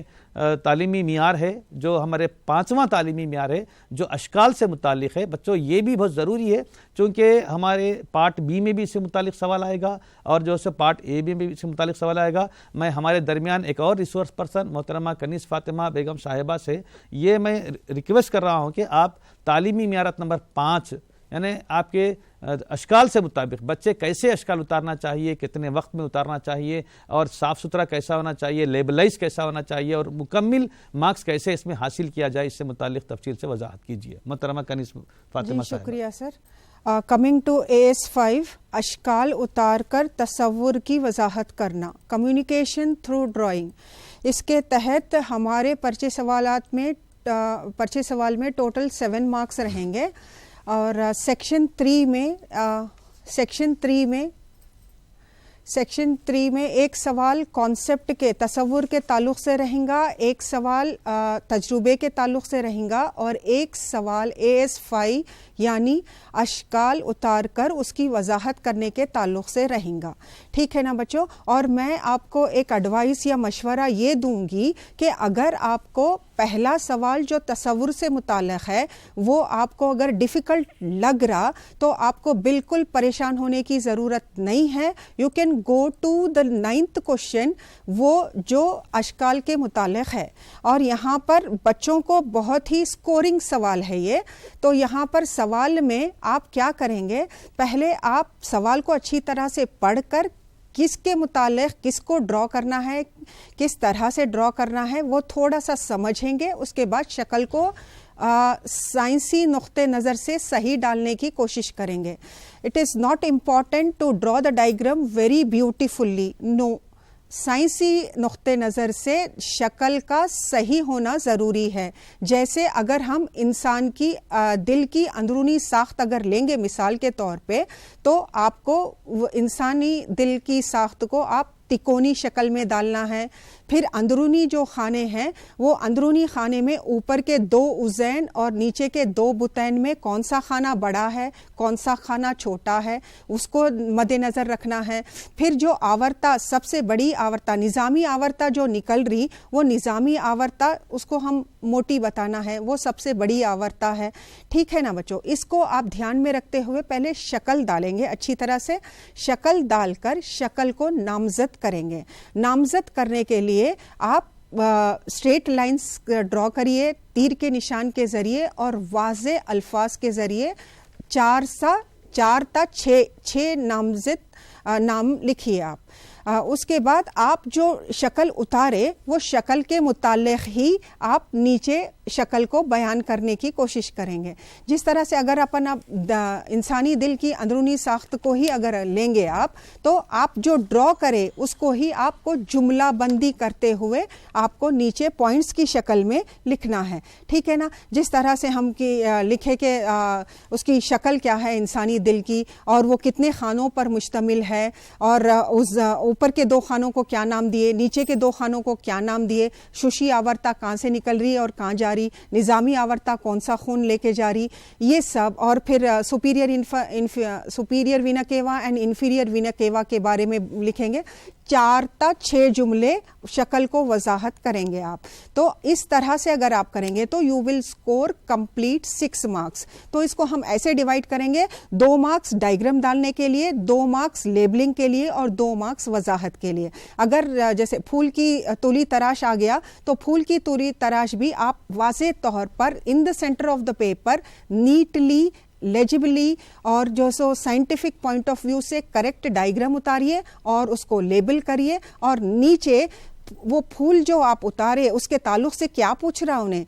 تعلیمی معیار ہے جو ہمارے پانچواں تعلیمی معیار ہے جو اشکال سے متعلق ہے. بچوں یہ بھی بہت ضروری ہے چونکہ ہمارے پارٹ بی میں بھی اس سے متعلق سوال آئے گا اور جو ہے پارٹ اے میں بھی اس سے متعلق سوال آئے گا. میں ہمارے درمیان ایک اور ریسورس پرسن محترمہ کنیز فاطمہ بیگم صاحبہ سے یہ میں ریکویسٹ کر رہا ہوں کہ آپ تعلیمی معیارات نمبر 5 یعنی آپ کے اشکال سے مطابق بچے کیسے اشکال اتارنا چاہیے, کتنے وقت میں اتارنا چاہیے اور صاف ستھرا کیسا ہونا چاہیے, لیبلائز کیسا ہونا چاہیے اور مکمل مارکس کیسے اس میں حاصل کیا جائے, اس سے متعلق تفصیل سے وضاحت کیجیے محترمہ کنیز فاطمہ صاحب. شکریہ سر. کمنگ ٹو AS5 اشکال اتار کر تصور کی وضاحت کرنا, کمیونیکیشن تھرو ڈرائنگ. اس کے تحت ہمارے پرچے سوال میں ٹوٹل 7 مارکس رہیں گے اور سیکشن 3 میں ایک سوال کانسیپٹ کے تصور کے تعلق سے رہیں گا, ایک سوال تجربے کے تعلق سے رہیں گا اور ایک سوال AS5 یعنی اشکال اتار کر اس کی وضاحت کرنے کے تعلق سے رہیں گا. ٹھیک ہے نا بچوں. اور میں آپ کو ایک ایڈوائس یا مشورہ یہ دوں گی کہ اگر آپ کو پہلا سوال جو تصور سے متعلق ہے وہ آپ کو اگر ڈیفیکلٹ لگ رہا تو آپ کو بالکل پریشان ہونے کی ضرورت نہیں ہے. You can go to the 9th question وہ جو اشکال کے متعلق ہے. اور یہاں پر بچوں کو بہت ہی اسکورنگ سوال ہے یہ. تو یہاں پر سوال میں آپ کیا کریں گے, پہلے آپ سوال کو اچھی طرح سے پڑھ کر کس کے متعلق کس کو ڈرا کرنا ہے, کس طرح سے ڈرا کرنا ہے وہ تھوڑا سا سمجھیں گے. اس کے بعد شکل کو سائنسی نقطۂ نظر سے صحیح ڈالنے کی کوشش کریں گے. It is not important to draw the diagram very beautifully, no. سائنسی نقطۂ نظر سے شکل کا صحیح ہونا ضروری ہے. جیسے اگر ہم انسان کی دل کی اندرونی ساخت اگر لیں گے مثال کے طور پہ, تو آپ کو انسانی دل کی ساخت کو آپ تکونی شکل میں ڈالنا ہے. پھر اندرونی جو خانے ہیں وہ اندرونی خانے میں اوپر کے 2 اذین اور نیچے کے 2 بطین میں کون سا خانہ بڑا ہے کون سا خانہ چھوٹا ہے اس کو مد نظر رکھنا ہے. پھر جو آورتا سب سے بڑی آورتا نظامی آورتا جو نکل رہی وہ نظامی آورتا اس کو ہم موٹی بتانا ہے, وہ سب سے بڑی آورتا ہے. ٹھیک ہے نا بچوں. اس کو آپ دھیان میں رکھتے ہوئے پہلے شکل ڈالیں گے اچھی طرح سے. شکل ڈال کر شکل کو نامزد کریں گے. نامزد کرنے کے لیے آپ اسٹریٹ لائنز ڈرا کریے تیر کے نشان کے ذریعے اور واضح الفاظ کے ذریعے 4 تا 6 نامزد نام لکھیے آپ. اس کے بعد آپ جو شکل اتارے وہ شکل کے متعلق ہی آپ نیچے شکل کو بیان کرنے کی کوشش کریں گے. جس طرح سے اگر اپن انسانی دل کی اندرونی ساخت کو ہی اگر لیں گے آپ تو آپ جو ڈرا کرے اس کو ہی آپ کو جملہ بندی کرتے ہوئے آپ کو نیچے پوائنٹس کی شکل میں لکھنا ہے. ٹھیک ہے نا. جس طرح سے ہم لکھے کہ اس کی شکل کیا ہے انسانی دل کی اور وہ کتنے خانوں پر مشتمل ہے اور اس اوپر کے 2 خانوں کو کیا نام دیے, نیچے کے 2 خانوں کو کیا نام دیے, شوشی آورتا کہاں سے نکل رہی اور کہاں جا رہی, نظامی آورتا کون سا خون لے کے جا رہی, یہ سب. اور پھر سپیریئر وینا کیوا اینڈ انفیریئر وینا کیوا کے بارے میں لکھیں گے. 4 تا 6 جملے شکل کو وضاحت کریں گے آپ. تو اس طرح سے اگر آپ کریں گے تو you will score complete 6 marks. تو اس کو ہم ایسے ڈیوائڈ کریں گے 2 مارکس ڈائیگرام ڈالنے کے لیے, 2 مارکس لیبلنگ کے لیے اور 2 مارکس وضاحت کے لیے. اگر جیسے پھول کی تولی تراش آ گیا تو پھول کی تولی تراش بھی آپ واضح طور پر in the center of the paper neatly legibly اور جو سو سائنٹیفک پوائنٹ آف ویو سے کریکٹ ڈائیگرام اتاریے اور اس کو لیبل کریے, اور نیچے وہ پھول جو آپ اتارے اس کے تعلق سے کیا پوچھ رہا انہیں,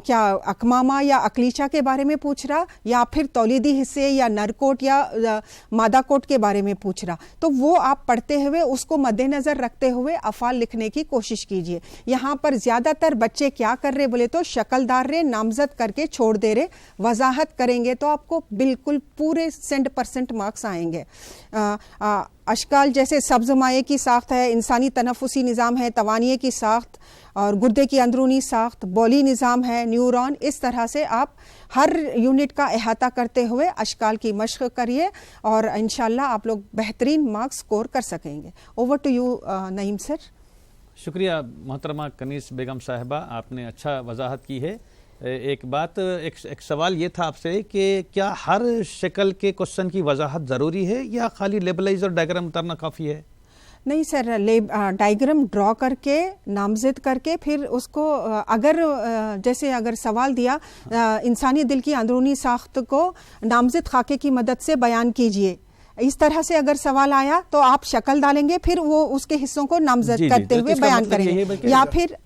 کیا اکمامہ یا اکلیچا کے بارے میں پوچھ رہا, یا پھر تولیدی حصے یا نرکوٹ یا مادہ کوٹ کے بارے میں پوچھ رہا, تو وہ آپ پڑھتے ہوئے اس کو مد نظر رکھتے ہوئے افعال لکھنے کی کوشش کیجیے. یہاں پر زیادہ تر بچے کیا کر رہے بولے تو شکل ڈال رہے, نامزد کر کے چھوڑ دے رہے. وضاحت کریں گے تو آپ کو بالکل پورے 100% مارکس آئیں گے. اشکال جیسے سبز مائع کی ساخت ہے, انسانی تنفسی نظام ہے, توانیے کی ساخت اور گردے کی اندرونی ساخت, بولی نظام ہے, نیورون, اس طرح سے آپ ہر یونٹ کا احاطہ کرتے ہوئے اشکال کی مشق کریے اور انشاءاللہ آپ لوگ بہترین مارکس سکور کر سکیں گے. اوور ٹو یو نعیم سر. شکریہ محترمہ کنیز بیگم صاحبہ, آپ نے اچھا وضاحت کی ہے. ایک بات, ایک سوال یہ تھا آپ سے کہ کیا ہر شکل کے کوشچن کی وضاحت ضروری ہے یا خالی لیبلائز اور ڈائیگرام اتارنا کافی ہے؟ نہیں سر, ڈائیگرام ڈرا کر کے نامزد کر کے پھر اس کو اگر جیسے اگر سوال دیا انسانی دل کی اندرونی ساخت کو نامزد خاکے کی مدد سے بیان کیجیے, اس طرح سے اگر سوال آیا تو آپ شکل ڈالیں گے, پھر وہ اس کے حصوں کو نامزد کرتے ہوئے بیان کریں گے. یا پھر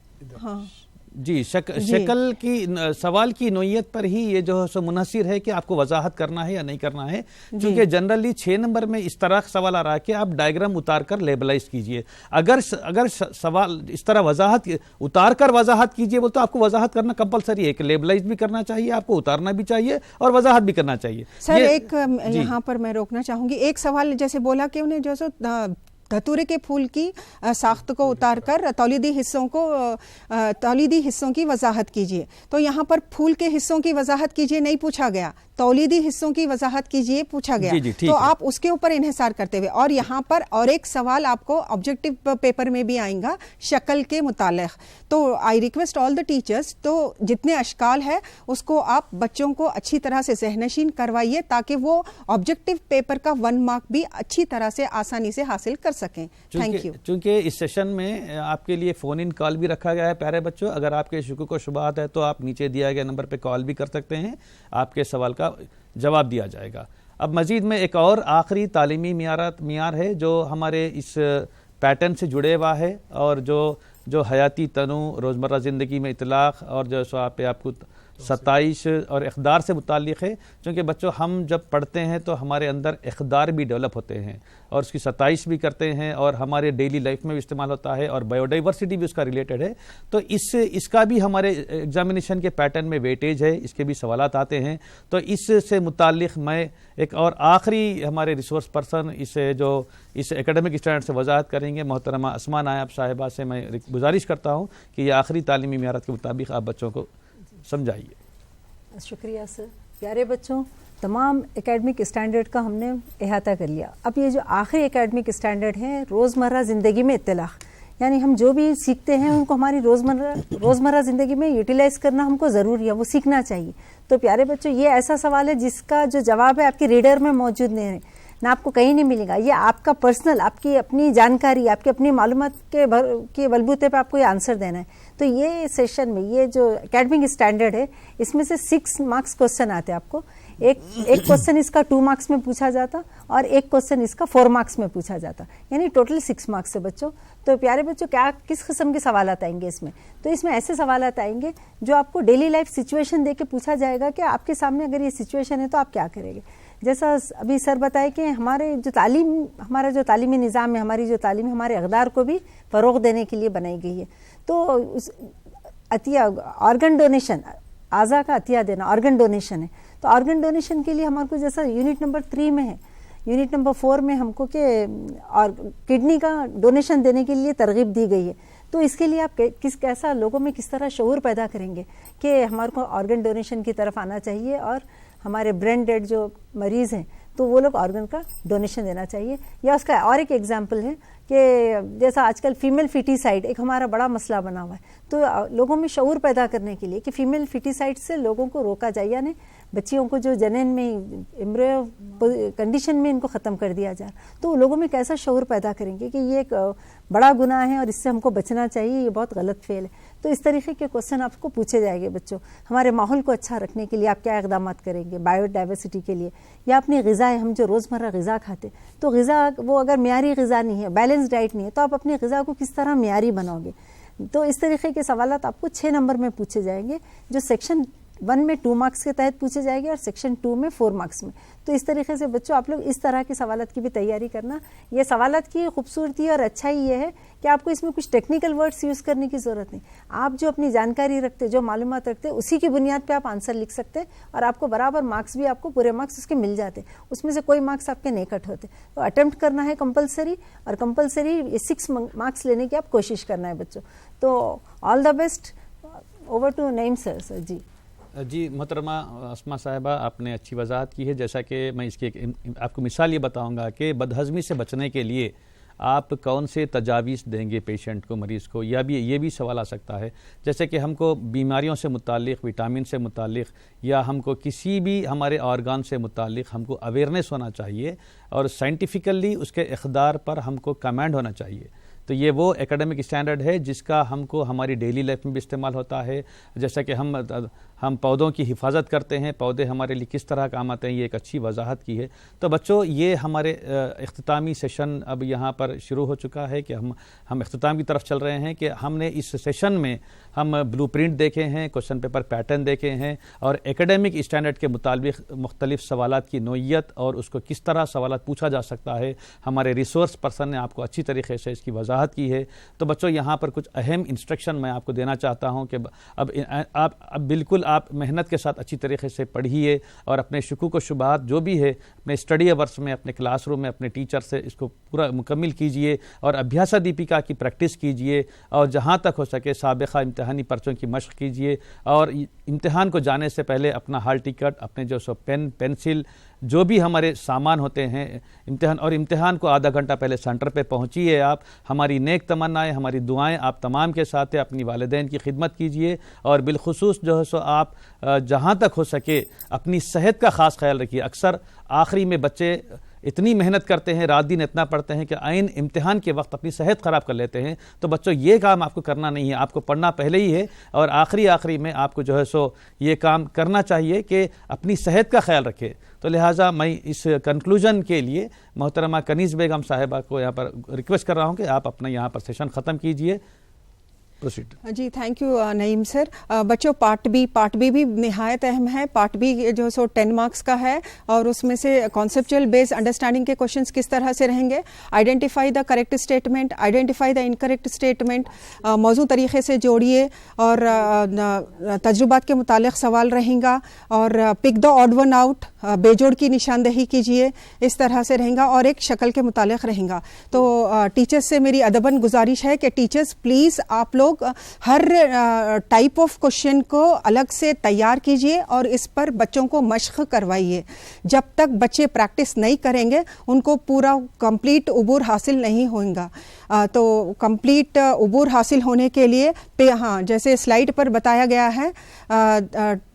جی شکل کی سوال کی نوعیت پر ہی یہ جو ہے منحصر ہے کہ آپ کو وضاحت کرنا ہے یا نہیں کرنا ہے. چونکہ جنرلی 6 نمبر میں اس طرح سوال آ رہا ہے کہ آپ ڈائیگرام اتار کر لیبلائز کیجئے. اگر سوال اس طرح وضاحت اتار کر وضاحت کیجئے وہ تو آپ کو وضاحت کرنا کمپلسری ہے کہ لیبلائز بھی کرنا چاہیے, آپ کو اتارنا بھی چاہیے اور وضاحت بھی کرنا چاہیے. سر ایک یہاں پر میں روکنا چاہوں گی, ایک سوال جیسے بولا کہ انہیں جو سو دھتورے کے پھول کی ساخت کو اتار کر تولیدی حصوں کی وضاحت کیجیے. تو یہاں پر پھول کے حصوں کی وضاحت کیجیے نہیں پوچھا گیا, تولیدی حصوں کی وضاحت کیجیے پوچھا گیا. تو آپ اس کے اوپر انحصار کرتے ہوئے, اور یہاں پر اور ایک سوال آپ کو آبجیکٹو پیپر میں بھی آئیں گا شکل کے متعلق. تو I request all the teachers, تو جتنے اشکال ہے اس کو آپ بچوں کو اچھی طرح سے ذہن نشین کروائیے تاکہ وہ آبجیکٹو پیپر کا 1 مارک بھی اچھی طرح سے آسانی سے حاصل کر سکیں. Thank you. چونکہ اس سیشن میں آپ کے لیے فون ان کال بھی رکھا گیا ہے. پیارے بچوں, اگر آپ کے شکوک و شبہات ہے تو آپ نیچے دیا گیا نمبر پہ کال بھی کر سکتے ہیں, آپ کے سوال کا جواب دیا جائے گا. اب مزید میں ایک اور آخری تعلیمی معیار ہے جو ہمارے اس پیٹرن سے جڑے ہوا ہے اور جو حیاتی تنوع, روزمرہ زندگی میں اطلاق اور جو سو آپ کو 27 اور اقدار سے متعلق ہے. چونکہ بچوں ہم جب پڑھتے ہیں تو ہمارے اندر اقدار بھی ڈیولپ ہوتے ہیں اور اس کی 27 بھی کرتے ہیں اور ہمارے ڈیلی لائف میں بھی استعمال ہوتا ہے اور بایو ڈائیورسٹی بھی اس کا ریلیٹڈ ہے. تو اس کا بھی ہمارے ایگزامینیشن کے پیٹرن میں ویٹیج ہے, اس کے بھی سوالات آتے ہیں. تو اس سے متعلق میں ایک اور آخری ہمارے ریسورس پرسن اس ایکیڈمک اسٹینڈرڈ سے وضاحت کریں گے, محترمہ اسماء نائب صاحبہ سے میں گزارش کرتا ہوں کہ یہ آخری تعلیمی معیارات کے مطابق آپ بچوں کو سمجھائیے. شکریہ سر. پیارے بچوں, تمام اکیڈمک اسٹینڈرڈ کا ہم نے احاطہ کر لیا. اب یہ جو آخری اکیڈمک اسٹینڈرڈ ہیں روزمرہ زندگی میں اطلاق, یعنی ہم جو بھی سیکھتے ہیں ان کو ہماری روزمرہ زندگی میں یوٹیلائز کرنا ہم کو ضروری ہے, وہ سیکھنا چاہیے. تو پیارے بچوں, یہ ایسا سوال ہے جس کا جو جواب ہے آپ کی ریڈر میں موجود نہیں ہے, نہ آپ کو کہیں نہیں ملے گا. یہ آپ کا پرسنل, آپ کی اپنی جانکاری, آپ کی اپنی معلومات کے بلبوتے پہ آپ کو یہ آنسر دینا ہے. تو یہ سیشن میں یہ جو اکیڈمک اسٹینڈرڈ ہے اس میں سے 6 مارکس کوسچن آتے ہیں آپ کو. ایک کوسچن اس کا 2 مارکس میں پوچھا جاتا اور ایک کوسچن اس کا 4 مارکس میں پوچھا جاتا, یعنی ٹوٹل 6 مارکس ہے بچوں. تو پیارے بچوں, کس قسم کے سوالات آئیں گے اس میں؟ تو اس میں ایسے سوالات آئیں گے جو آپ کو ڈیلی لائف سچویشن دے کے پوچھا جائے گا کہ آپ کے سامنے اگر یہ سچویشن ہے تو آپ کیا کریں گے. جیسا ابھی سر بتائے کہ ہمارا جو تعلیمی نظام ہے, ہماری جو تعلیم ہے, ہمارے اقدار کو بھی فروغ دینے کے لیے بنائی گئی ہے. تو عطیہ, آرگن ڈونیشن, اعضاء کا عطیہ دینا آرگن ڈونیشن ہے. تو آرگن ڈونیشن کے لیے ہمارے کو جیسا یونٹ نمبر 3 میں ہے, یونٹ نمبر 4 میں ہم کو کہ کڈنی کا ڈونیشن دینے کے لیے ترغیب دی گئی ہے. تو اس کے لیے آپ کیسا لوگوں میں کس طرح شعور پیدا کریں گے کہ ہمارے کو آرگن ڈونیشن کی طرف آنا چاہیے اور ہمارے برین ڈیڈ جو مریض ہیں تو وہ لوگ آرگن کا ڈونیشن دینا چاہیے. یا اس کا اور ایک ایگزامپل ہے کہ جیسا آج کل فیمیل فیٹیسائڈ ایک ہمارا بڑا مسئلہ بنا ہوا ہے, تو لوگوں میں شعور پیدا کرنے کے لیے کہ فیمیل فیٹیسائڈ سے لوگوں کو روکا جائے, یعنی بچیوں کو جو جنین میں ایمبریو کنڈیشن میں ان کو ختم کر دیا جائے, تو لوگوں میں کیسا شعور پیدا کریں گے کہ یہ ایک بڑا گناہ ہے اور اس سے ہم کو بچنا چاہیے, یہ بہت غلط فعل ہے. تو اس طریقے کے کوشچن آپ کو پوچھے جائیں گے بچوں. ہمارے ماحول کو اچھا رکھنے کے لیے آپ کیا اقدامات کریں گے, بایو ڈائیورسٹی کے لیے, یا اپنی غذائیں, ہم جو روزمرہ غذا کھاتے تو غذا وہ اگر معیاری غذا نہیں ہے, بیلنس ڈائٹ نہیں ہے, تو آپ اپنی غذا کو کس طرح معیاری بناؤ گے. تو اس طریقے کے سوالات آپ کو 6 نمبر میں پوچھے جائیں گے, جو سیکشن 1 میں 2 مارکس کے تحت پوچھے جائیں گے اور سیکشن 2 میں 4 مارکس میں. تو اس طریقے سے بچوں آپ لوگ اس طرح کے سوالات کی بھی تیاری کرنا. یہ سوالات کی خوبصورتی اور اچھائی یہ ہے کہ آپ کو اس میں کچھ ٹیکنیکل ورڈز یوز کرنے کی ضرورت نہیں. آپ جو اپنی جانکاری رکھتے, جو معلومات رکھتے, اسی کی بنیاد پہ آپ آنسر لکھ سکتے اور آپ کو برابر مارکس بھی, آپ کو پورے مارکس اس کے مل جاتے, اس میں سے کوئی مارکس آپ کے نہیں کٹ ہوتے. تو اٹیمپٹ کرنا ہے کمپلسری, اور کمپلسری 6 مارکس لینے کی آپ کوشش کرنا ہے بچوں. تو آل دا بیسٹ. اوور ٹو نعیم سر. جی محترمہ اسما صاحبہ, آپ نے اچھی وضاحت کی ہے. جیسا کہ میں اس کی آپ کو مثال یہ بتاؤں گا کہ بدہضمی سے بچنے کے لیے آپ کون سے تجاویز دیں گے پیشنٹ کو, مریض کو, یا بھی یہ بھی سوال آ سکتا ہے. جیسے کہ ہم کو بیماریوں سے متعلق, وٹامن سے متعلق, یا ہم کو کسی بھی ہمارے آرگان سے متعلق ہم کو اویئرنیس ہونا چاہیے, اور سائنٹیفیکلی اس کے اقدار پر ہم کو کمانڈ ہونا چاہیے. تو یہ وہ ایکیڈمک اسٹینڈرڈ ہے جس کا ہم کو ہماری ڈیلی لائف میں بھی استعمال ہوتا ہے. جیسا کہ ہم پودوں کی حفاظت کرتے ہیں, پودے ہمارے لیے کس طرح کام آتے ہیں, یہ ایک اچھی وضاحت کی ہے. تو بچوں, یہ ہمارے اختتامی سیشن اب یہاں پر شروع ہو چکا ہے کہ ہم اختتام کی طرف چل رہے ہیں. کہ ہم نے اس سیشن میں ہم بلو پرنٹ دیکھے ہیں, کوشچن پیپر پیٹرن دیکھے ہیں, اور ایکیڈمک اسٹینڈرڈ کے مطابق مختلف سوالات کی نوعیت اور اس کو کس طرح سوالات پوچھا جا سکتا ہے. ہمارے ریسورس پرسن نے آپ کو اچھی طریقے سے اس کی وضاحت کی ہے. تو بچوں, یہاں پر کچھ اہم انسٹرکشن میں آپ کو دینا چاہتا ہوں کہ اب بالکل آپ محنت کے ساتھ اچھی طریقے سے پڑھیے, اور اپنے شکوک و شبہات جو بھی ہے اپنے اسٹڈی اورس میں, اپنے کلاس روم میں اپنے ٹیچر سے اس کو پورا مکمل کیجئے, اور ابھیاسا دیپیکا کی پریکٹس کیجئے, اور جہاں تک ہو سکے سابقہ امتحانی پرچوں کی مشق کیجئے. اور امتحان کو جانے سے پہلے اپنا ہال ٹکٹ, اپنے جو سو پین, پینسل, جو بھی ہمارے سامان ہوتے ہیں امتحان کو آدھا گھنٹہ پہلے سینٹر پہ پہنچیے. آپ ہماری نیک تمنائیں, ہماری دعائیں آپ تمام کے ساتھ, اپنی والدین کی خدمت کیجئے, اور بالخصوص جو ہے سو آپ جہاں تک ہو سکے اپنی صحت کا خاص خیال رکھیے. اکثر آخری میں بچے اتنی محنت کرتے ہیں, رات دن اتنا پڑھتے ہیں کہ عین امتحان کے وقت اپنی صحت خراب کر لیتے ہیں. تو بچوں, یہ کام آپ کو کرنا نہیں ہے, آپ کو پڑھنا پہلے ہی ہے, اور آخری میں آپ کو جو ہے سو یہ کام کرنا چاہیے کہ اپنی صحت کا خیال رکھے. تو لہٰذا میں اس کنکلوژن کے لیے محترمہ کنیز بیگم صاحبہ کو یہاں پر ریکویسٹ کر رہا ہوں کہ آپ اپنا یہاں پر سیشن ختم کیجئے. جی تھینک یو نعیم سر. بچوں, پارٹ بی بھی نہایت اہم ہے. پارٹ بی جو سو 10 مارکس کا ہے, اور اس میں سے کانسیپچل بیس انڈرسٹینڈنگ کے کوشچنس کس طرح سے رہیں گے. Identify the correct statement, identify the incorrect statement, موضوع طریقے سے جوڑیے, اور تجربات کے متعلق سوال رہیں گا, اور پک دا آڈ ون آؤٹ, بے جوڑ کی نشاندہی کیجیے, اس طرح سے رہیں گا, اور ایک شکل کے متعلق رہیں گا. تو ٹیچرز سے میری ادباً گزارش ہے کہ ٹیچرز پلیز آپ لوگ ہر ٹائپ آف کوشچن کو الگ سے تیار کیجئے, اور اس پر بچوں کو مشق کروائیے. جب تک بچے پریکٹس نہیں کریں گے ان کو پورا کمپلیٹ عبور حاصل نہیں ہوگا. تو کمپلیٹ عبور حاصل ہونے کے لیے جیسے سلائیڈ پر بتایا گیا ہے,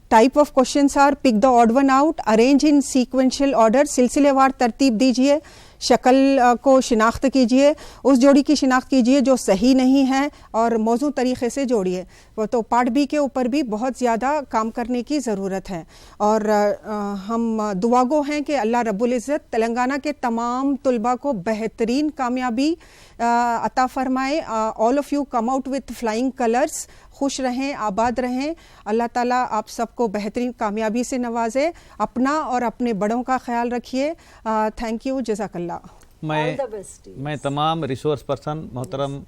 type of questions are pick the odd one out, arrange in sequential order, سلسلے وار ترتیب دیجیے, شکل کو شناخت کیجئے, اس جوڑی کی شناخت کیجئے جو صحیح نہیں ہے, اور موزوں طریقے سے جوڑیے. تو پارٹ بی کے اوپر بھی بہت زیادہ کام کرنے کی ضرورت ہے, اور ہم دعا گو ہیں کہ اللہ رب العزت تلنگانہ کے تمام طلباء کو بہترین کامیابی عطا فرمائے. All of you come out with flying colours. خوش رہیں, آباد رہیں. اللہ تعالیٰ آپ سب کو بہترین کامیابی سے نوازے. اپنا اور اپنے بڑوں کا خیال رکھیے. تھینک یو, جزاک اللہ. میں تمام ریسورس پرسن محترم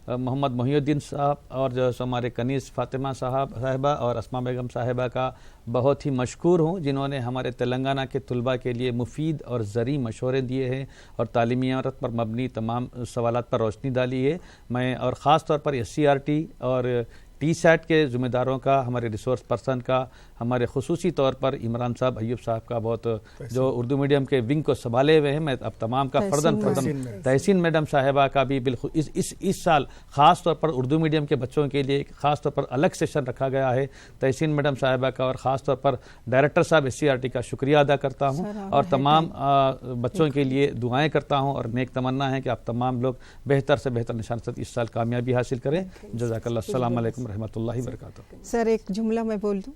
محمد محی الدین صاحب اور جو ہمارے کنیز فاطمہ صاحبہ اور اسما بیگم صاحبہ کا بہت ہی مشکور ہوں, جنہوں نے ہمارے تلنگانہ کے طلباء کے لیے مفید اور زرعی مشورے دیے ہیں, اور تعلیمیت پر مبنی تمام سوالات پر روشنی ڈالی ہے. میں اور خاص طور پر SCRT اور ٹی سیٹ کے ذمہ داروں کا، ہمارے ریسورس پرسن کا، ہمارے خصوصی طور پر عمران صاحب، ایوب صاحب کا بہت، جو اردو میڈیم کے ونگ کو سنبھالے ہوئے ہیں، میں اب تمام کا فردن تحسین میڈم صاحبہ کا بھی بالخصوص اس سال خاص طور پر اردو میڈیم کے بچوں کے لیے خاص طور پر الگ سیشن رکھا گیا ہے، تحسین میڈم صاحبہ کا اور خاص طور پر ڈائریکٹر صاحب SCRT کا شکریہ ادا کرتا ہوں، اور تمام بچوں کے لیے دعائیں کرتا ہوں، اور نیک تمنا ہے کہ آپ تمام لوگ بہتر سے بہتر نشان سے اس سال کامیابی حاصل کریں. جزاک اللہ. السلام علیکم رحمۃ اللہ وبرکاتہ. سر ایک جملہ میں بول دوں؟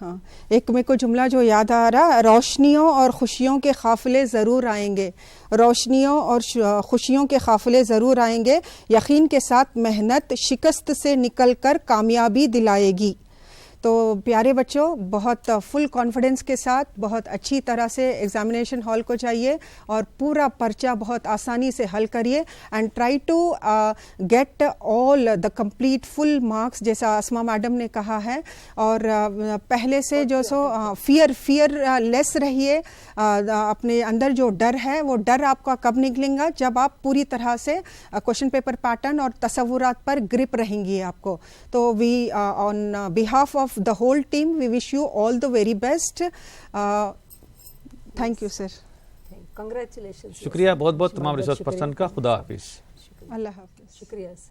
ہاں، ایک میرے کو جملہ جو یاد آ رہا، روشنیوں اور خوشیوں کے قافلے ضرور آئیں گے، روشنیوں اور خوشیوں کے قافلے ضرور آئیں گے، یقین کے ساتھ محنت شکست سے نکل کر کامیابی دلائے گی. تو پیارے بچوں، بہت فل کانفیڈنس کے ساتھ بہت اچھی طرح سے ایگزامینیشن ہال کو جائیے اور پورا پرچہ بہت آسانی سے حل کریے، and try to get all the complete full marks, جیسا اسما میڈم نے کہا ہے. اور پہلے سے جو سو فیئر لیس رہیے. اپنے اندر جو ڈر ہے وہ ڈر آپ کا کب نکلیں گا؟ جب آپ پوری طرح سے کوشچن پیپر پیٹرن اور تصورات پر گرپ رہیں گی آپ کو. تو وی آن behalf of the whole team we wish you all the very best. Thank you sir. Congratulations. شکریہ بہت بہت تمام ریسورس پرسن کا. خدا حافظ. اللہ حافظ. شکریہ.